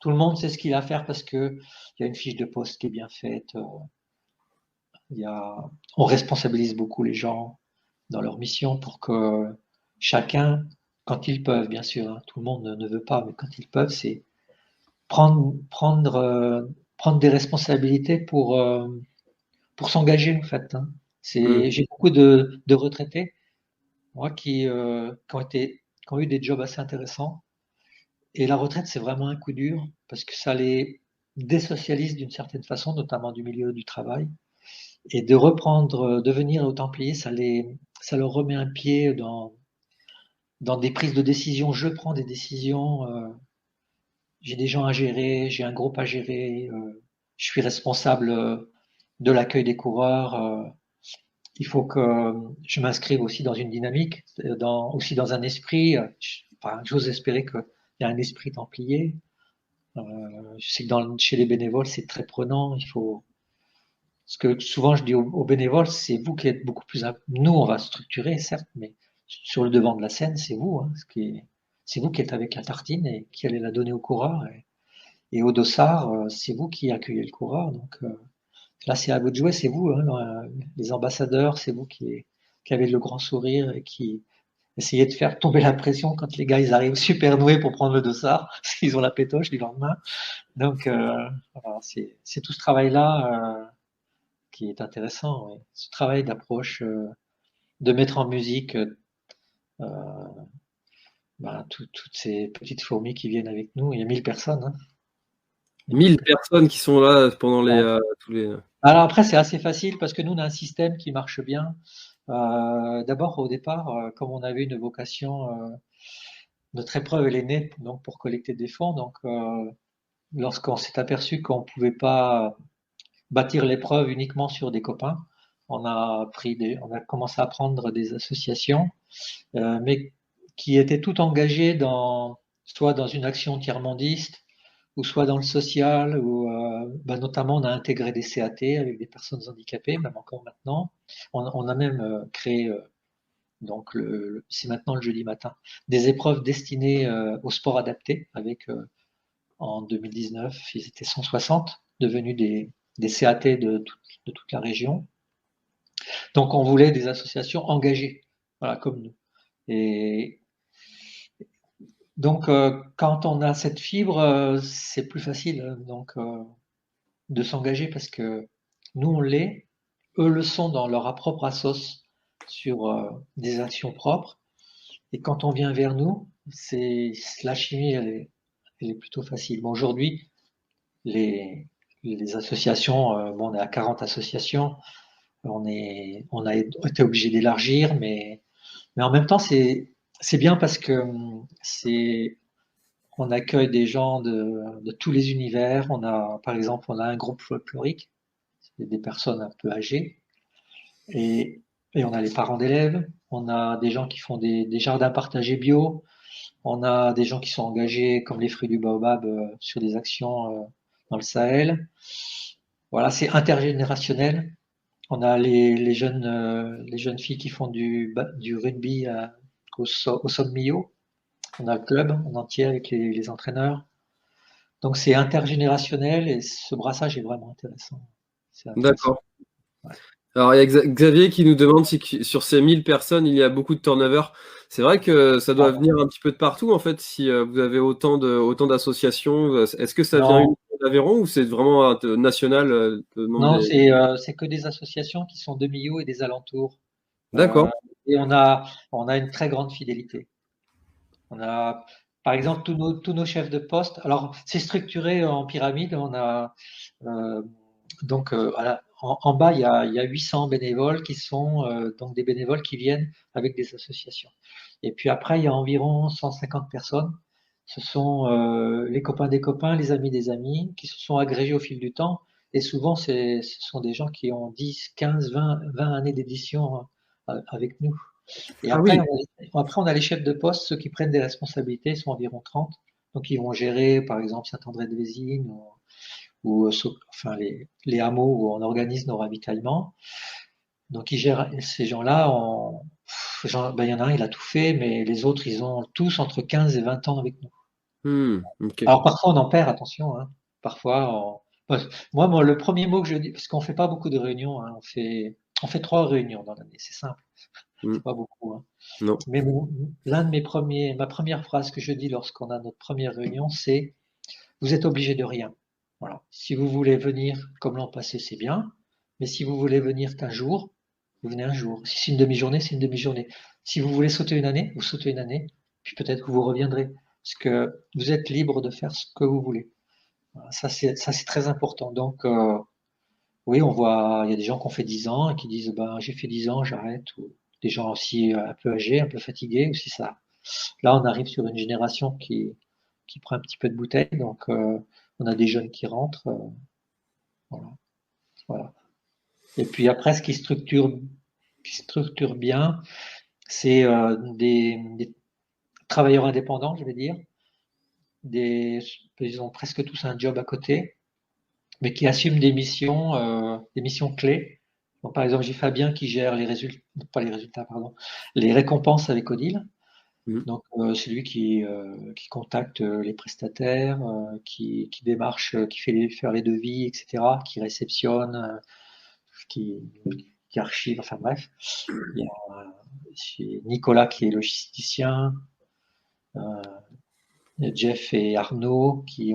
Speaker 3: tout le monde sait ce qu'il a à faire parce que il y a une fiche de poste qui est bien faite. On responsabilise beaucoup les gens dans leur mission pour que chacun, quand ils peuvent, bien sûr, hein, tout le monde ne veut pas, mais quand ils peuvent, c'est prendre des responsabilités pour s'engager en fait. Hein. J'ai beaucoup de retraités, moi, qui ont eu des jobs assez intéressants. Et la retraite, c'est vraiment un coup dur parce que ça les désocialise d'une certaine façon, notamment du milieu du travail. Et de reprendre, devenir aux Templiers, ça leur remet un pied dans des prises de décision. Je prends des décisions, j'ai des gens à gérer, j'ai un groupe à gérer, je suis responsable de l'accueil des coureurs. Il faut que je m'inscrive aussi dans une dynamique, aussi dans un esprit. J'ose espérer qu'il y a un esprit templier. Je sais que chez les bénévoles, c'est très prenant. Ce que souvent je dis aux bénévoles, c'est vous qui êtes beaucoup plus. Nous, on va structurer, certes, mais sur le devant de la scène, c'est vous. Hein, c'est vous qui êtes avec la tartine et qui allez la donner au coureur. Et au dossard, c'est vous qui accueillez le coureur. Donc là, c'est à vous de jouer, c'est vous, hein, les ambassadeurs, c'est vous qui avez le grand sourire et qui essayez de faire tomber la pression quand les gars ils arrivent super noués pour prendre le dossard, parce qu'ils ont la pétoche du lendemain. Donc voilà, c'est tout ce travail-là qui est intéressant. Ouais. Ce travail d'approche, de mettre en musique toutes ces petites fourmis qui viennent avec nous. Il y a 1000 personnes. Hein.
Speaker 2: 1000 personnes qui sont là pendant tous les.
Speaker 3: Alors après, c'est assez facile parce que nous, on a un système qui marche bien. D'abord, au départ, comme on avait une vocation, notre épreuve, elle est née donc, pour collecter des fonds. Donc, lorsqu'on s'est aperçu qu'on ne pouvait pas bâtir l'épreuve uniquement sur des copains, on a commencé à prendre des associations, mais qui étaient toutes engagées soit dans une action tiers-mondiste, ou soit dans le social, ou notamment on a intégré des CAT avec des personnes handicapées, même encore maintenant. On a même créé, donc c'est maintenant le jeudi matin, des épreuves destinées au sport adapté, avec en 2019, ils étaient 160, devenus des CAT de toute la région. Donc on voulait des associations engagées, voilà, comme nous. Et donc quand on a cette fibre, c'est plus facile donc de s'engager parce que nous on l'est, eux le sont dans leur propre assos sur des actions propres. Et quand on vient vers nous, la chimie elle est plutôt facile. Bon, aujourd'hui, les associations, on est à 40 associations, on a été obligé d'élargir, mais en même temps, c'est bien parce que on accueille des gens de tous les univers. Par exemple, on a un groupe folklorique, c'est des personnes un peu âgées, et on a les parents d'élèves, on a des gens qui font des jardins partagés bio, on a des gens qui sont engagés comme les Fruits du Baobab sur des actions dans le Sahel. Voilà, c'est intergénérationnel. On a les jeunes filles qui font du rugby au Sommiyo. On a le club en entier avec les entraîneurs. Donc c'est intergénérationnel et ce brassage est vraiment intéressant.
Speaker 2: D'accord.
Speaker 3: Ouais.
Speaker 2: Alors il y a Xavier qui nous demande si sur ces 1000 personnes, il y a beaucoup de turnover. C'est vrai que ça doit venir un petit peu de partout en fait, si vous avez autant d'associations. Est-ce que ça vient uniquement d'Aveyron ou c'est vraiment national
Speaker 3: Non, c'est que des associations qui sont de Millau et des alentours.
Speaker 2: D'accord.
Speaker 3: Et on a une très grande fidélité. On a, par exemple, tous nos chefs de poste. Alors, c'est structuré en pyramide. On a donc en bas, il y a 800 bénévoles qui sont donc des bénévoles qui viennent avec des associations. Et puis après, il y a environ 150 personnes. Ce sont les copains des copains, les amis des amis, qui se sont agrégés au fil du temps. Et souvent, ce sont des gens qui ont 10, 15, 20 années d'édition avec nous. Et après, on a les chefs de poste, ceux qui prennent des responsabilités, sont environ 30. Donc, ils vont gérer, par exemple, Saint-André-de-Vésine ou enfin les hameaux où on organise nos ravitaillements. Donc ils gèrent ces gens-là. Ben, il y en a un, il a tout fait, mais les autres, ils ont tous entre 15 et 20 ans avec nous.
Speaker 2: Ok.
Speaker 3: Alors parfois on en perd, attention. Hein. Parfois, moi, le premier mot que je dis, parce qu'on fait pas beaucoup de réunions, hein, on fait 3 réunions dans l'année, c'est simple,
Speaker 2: Hmm.
Speaker 3: c'est pas beaucoup. Hein.
Speaker 2: Non.
Speaker 3: Mais ma première phrase que je dis lorsqu'on a notre première réunion, c'est vous êtes obligé de rien. Voilà. Si vous voulez venir comme l'an passé, c'est bien. Mais si vous voulez venir qu'un jour, vous venez un jour. Si c'est une demi-journée, c'est une demi-journée. Si vous voulez sauter une année, vous sautez une année. Puis peut-être que vous reviendrez. Parce que vous êtes libre de faire ce que vous voulez. Voilà, ça, c'est très important. Donc, oui, il y a des gens qui ont fait 10 ans et qui disent, ben, j'ai fait 10 ans, j'arrête. Ou des gens aussi un peu âgés, un peu fatigués aussi ça. Là, on arrive sur une génération qui prend un petit peu de bouteille. Donc, on a des jeunes qui rentrent. Voilà. Voilà. Et puis après, ce qui structure bien, c'est des travailleurs indépendants, je vais dire. Ils ont presque tous un job à côté, mais qui assument des missions clés. Donc, par exemple, j'ai Fabien qui gère pas les résultats, pardon, les récompenses avec Odile. Donc, c'est lui qui contacte les prestataires, qui démarche, qui fait faire les devis, etc., qui réceptionne, qui archive, enfin bref. Il y a Nicolas qui est logisticien, il y a Jeff et Arnaud qui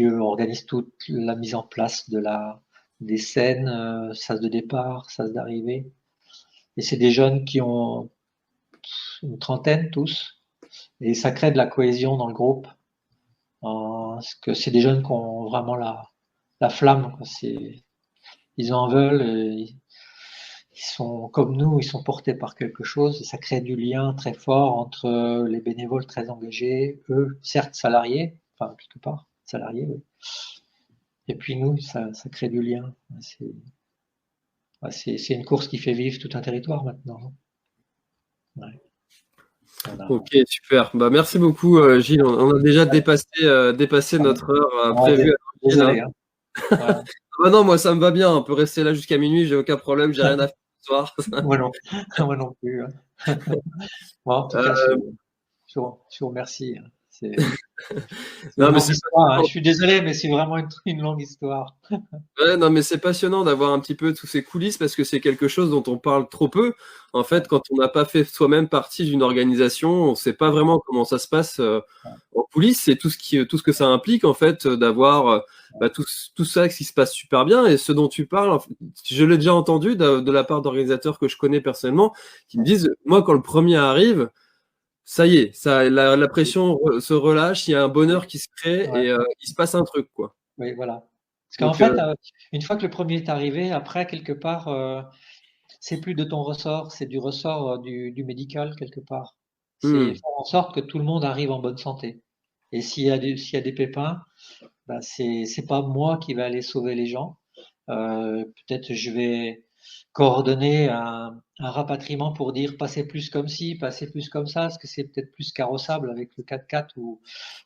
Speaker 3: eux organisent toute la mise en place des scènes, sas de départ, sas d'arrivée. Et c'est des jeunes qui ont une trentaine tous, et ça crée de la cohésion dans le groupe. Parce que c'est des jeunes qui ont vraiment la flamme. Quoi. Ils en veulent. Ils sont comme nous, ils sont portés par quelque chose. Et ça crée du lien très fort entre les bénévoles très engagés, eux, certes salariés, enfin quelque part salariés, oui. Et puis nous, ça crée du lien. C'est une course qui fait vivre tout un territoire maintenant. Ouais.
Speaker 2: Ok, super. Bah, merci beaucoup, Gilles. On a déjà dépassé notre heure prévue.
Speaker 3: Désolé. Hein.
Speaker 2: Ah bah non, moi ça me va bien. On peut rester là jusqu'à minuit. J'ai aucun problème. J'ai rien à faire ce soir.
Speaker 3: Moi non plus. Hein. Bon, en tout cas, je vous remercie.
Speaker 2: Non, mais
Speaker 3: histoire, hein. Je suis désolé, mais c'est vraiment une longue histoire.
Speaker 2: Ouais, non, mais c'est passionnant d'avoir un petit peu tous ces coulisses parce que c'est quelque chose dont on parle trop peu. En fait, quand on n'a pas fait soi-même partie d'une organisation, on ne sait pas vraiment comment ça se passe en coulisses. C'est tout ce que ça implique en fait d'avoir tout ça qui se passe super bien. Et ce dont tu parles, je l'ai déjà entendu de la part d'organisateurs que je connais personnellement qui me disent, moi, quand le premier arrive, ça y est, la pression se relâche, il y a un bonheur qui se crée et il se passe un truc, quoi.
Speaker 3: Oui, voilà. Parce qu'en fait, une fois que le premier est arrivé, après, quelque part, c'est plus de ton ressort, c'est du ressort du médical, quelque part. C'est faire en sorte que tout le monde arrive en bonne santé. Et s'il y a des pépins, ben c'est pas moi qui vais aller sauver les gens. Peut-être je vais coordonner un rapatriement pour dire passez plus comme ci, passez plus comme ça, parce que c'est peut-être plus carrossable avec le 4x4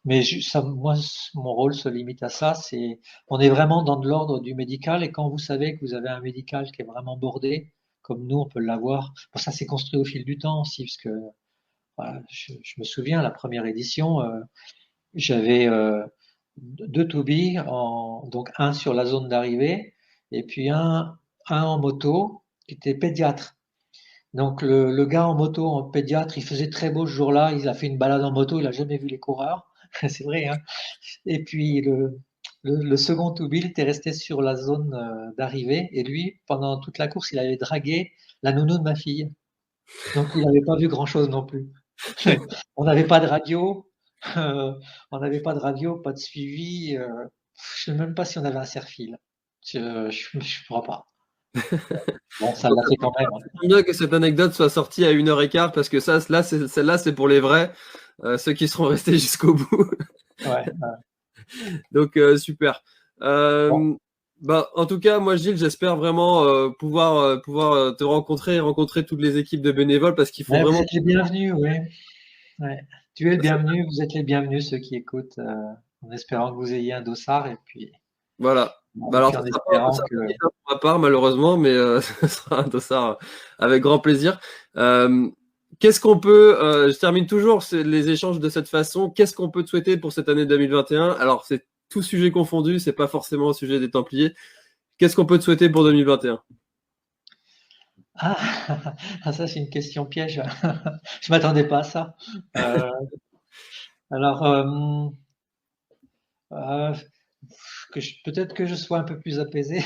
Speaker 3: mais moi mon rôle se limite à ça, on est vraiment dans de l'ordre du médical et quand vous savez que vous avez un médical qui est vraiment bordé, comme nous on peut l'avoir, bon, ça s'est construit au fil du temps aussi, parce que voilà, je me souviens la première édition, j'avais 2 to-be, donc un sur la zone d'arrivée et puis un en moto qui était pédiatre. Donc le gars en moto, en pédiatre, il faisait très beau ce jour-là, il a fait une balade en moto, il a jamais vu les coureurs, c'est vrai. Hein. Et puis le second to-be était resté sur la zone d'arrivée et lui, pendant toute la course, il avait dragué la nounou de ma fille. Donc il n'avait pas vu grand-chose non plus. On n'avait pas de radio, pas de suivi. Je ne sais même pas si on avait un serre-fil. Je ne crois pas. Bon, ça l'a fait quand même.
Speaker 2: C'est bien que cette anecdote soit sortie à 1h15 parce que celle-là, c'est pour les vrais, ceux qui seront restés jusqu'au bout.
Speaker 3: Ouais.
Speaker 2: Donc, super. En tout cas, moi, Gilles, j'espère vraiment pouvoir te rencontrer toutes les équipes de bénévoles parce qu'il faut vraiment.
Speaker 3: Vous êtes les bienvenus, oui. Ouais. Tu es le bienvenu, vous êtes les bienvenus, ceux qui écoutent, en espérant que vous ayez un dossard et puis.
Speaker 2: Voilà. Bah alors, ça sera pas pour ma part, malheureusement, mais ce sera un dossard avec grand plaisir. Qu'est-ce qu'on peut, je termine toujours les échanges de cette façon, qu'est-ce qu'on peut te souhaiter pour cette année 2021? Alors, c'est tout sujet confondu, c'est pas forcément au sujet des Templiers. Qu'est-ce qu'on peut te souhaiter pour 2021?
Speaker 3: Ah, ça c'est une question piège. Je m'attendais pas à ça. Alors, peut-être que je sois un peu plus apaisé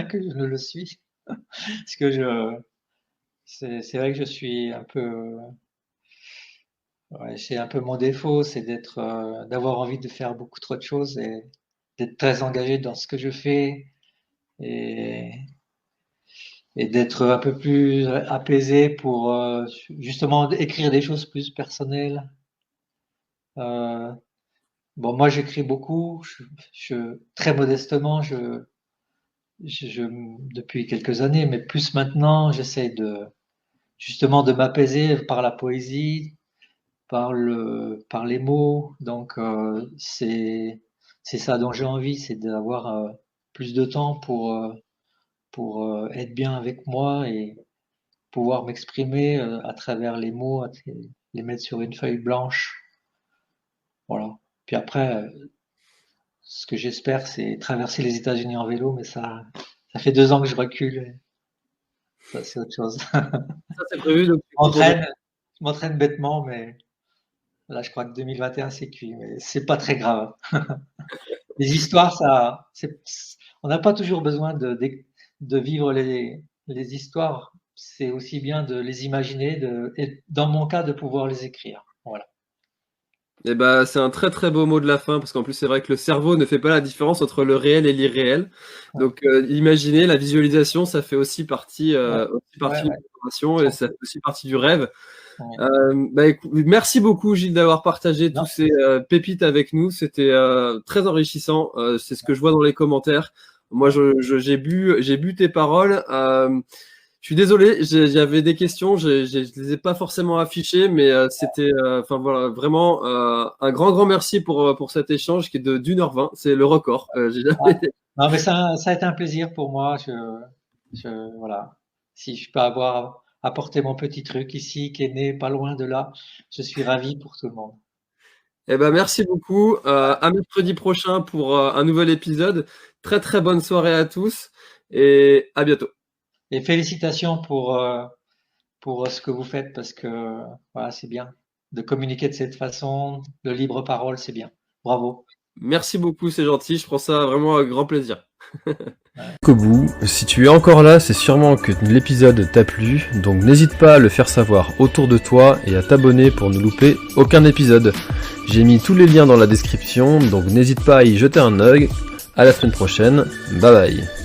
Speaker 3: que je ne le suis, parce que c'est vrai que je suis un peu, c'est un peu mon défaut, c'est d'avoir envie de faire beaucoup trop de choses et d'être très engagé dans ce que je fais et d'être un peu plus apaisé pour justement écrire des choses plus personnelles. Bon, moi j'écris beaucoup, très modestement, depuis quelques années, mais plus maintenant, j'essaie justement de m'apaiser par la poésie, par les mots. Donc c'est ça dont j'ai envie, c'est d'avoir plus de temps pour être bien avec moi et pouvoir m'exprimer à travers les mots, les mettre sur une feuille blanche. Voilà. Puis après, ce que j'espère, c'est traverser les États-Unis en vélo, mais ça fait 2 ans que je recule. Ça, c'est autre chose.
Speaker 2: Ça, c'est prévu. Donc,
Speaker 3: je m'entraîne bêtement, mais là, je crois que 2021, c'est cuit. Mais c'est pas très grave. Les histoires, on n'a pas toujours besoin de vivre les histoires. C'est aussi bien de les imaginer, et dans mon cas, de pouvoir les écrire. Voilà.
Speaker 2: Et bah, c'est un très très beau mot de la fin, parce qu'en plus c'est vrai que le cerveau ne fait pas la différence entre le réel et l'irréel. Donc imaginer, la visualisation, ça fait aussi partie, de l'information et ça fait aussi partie du rêve. Écoute, merci beaucoup Gilles d'avoir partagé tous ces pépites avec nous. C'était très enrichissant. C'est ce que je vois dans les commentaires. Moi, j'ai bu tes paroles. Je suis désolé, j'avais des questions, je les ai pas forcément affichées, mais c'était, enfin voilà, vraiment un grand merci pour cet échange qui est de d'1h20, c'est le record.
Speaker 3: Non, mais ça a été un plaisir pour moi. Voilà, si je peux avoir apporté mon petit truc ici, qui est né pas loin de là, je suis ravi pour tout le monde.
Speaker 2: Eh ben merci beaucoup. À mercredi prochain pour un nouvel épisode. Très très bonne soirée à tous et à bientôt.
Speaker 3: Et félicitations pour ce que vous faites, parce que voilà, c'est bien de communiquer de cette façon, de libre parole, c'est bien. Bravo.
Speaker 2: Merci beaucoup, c'est gentil. Je prends ça vraiment avec grand plaisir.
Speaker 1: Au bout, si tu es encore là, c'est sûrement que l'épisode t'a plu, donc n'hésite pas à le faire savoir autour de toi et à t'abonner pour ne louper aucun épisode. J'ai mis tous les liens dans la description, donc n'hésite pas à y jeter un œil. À la semaine prochaine, bye bye.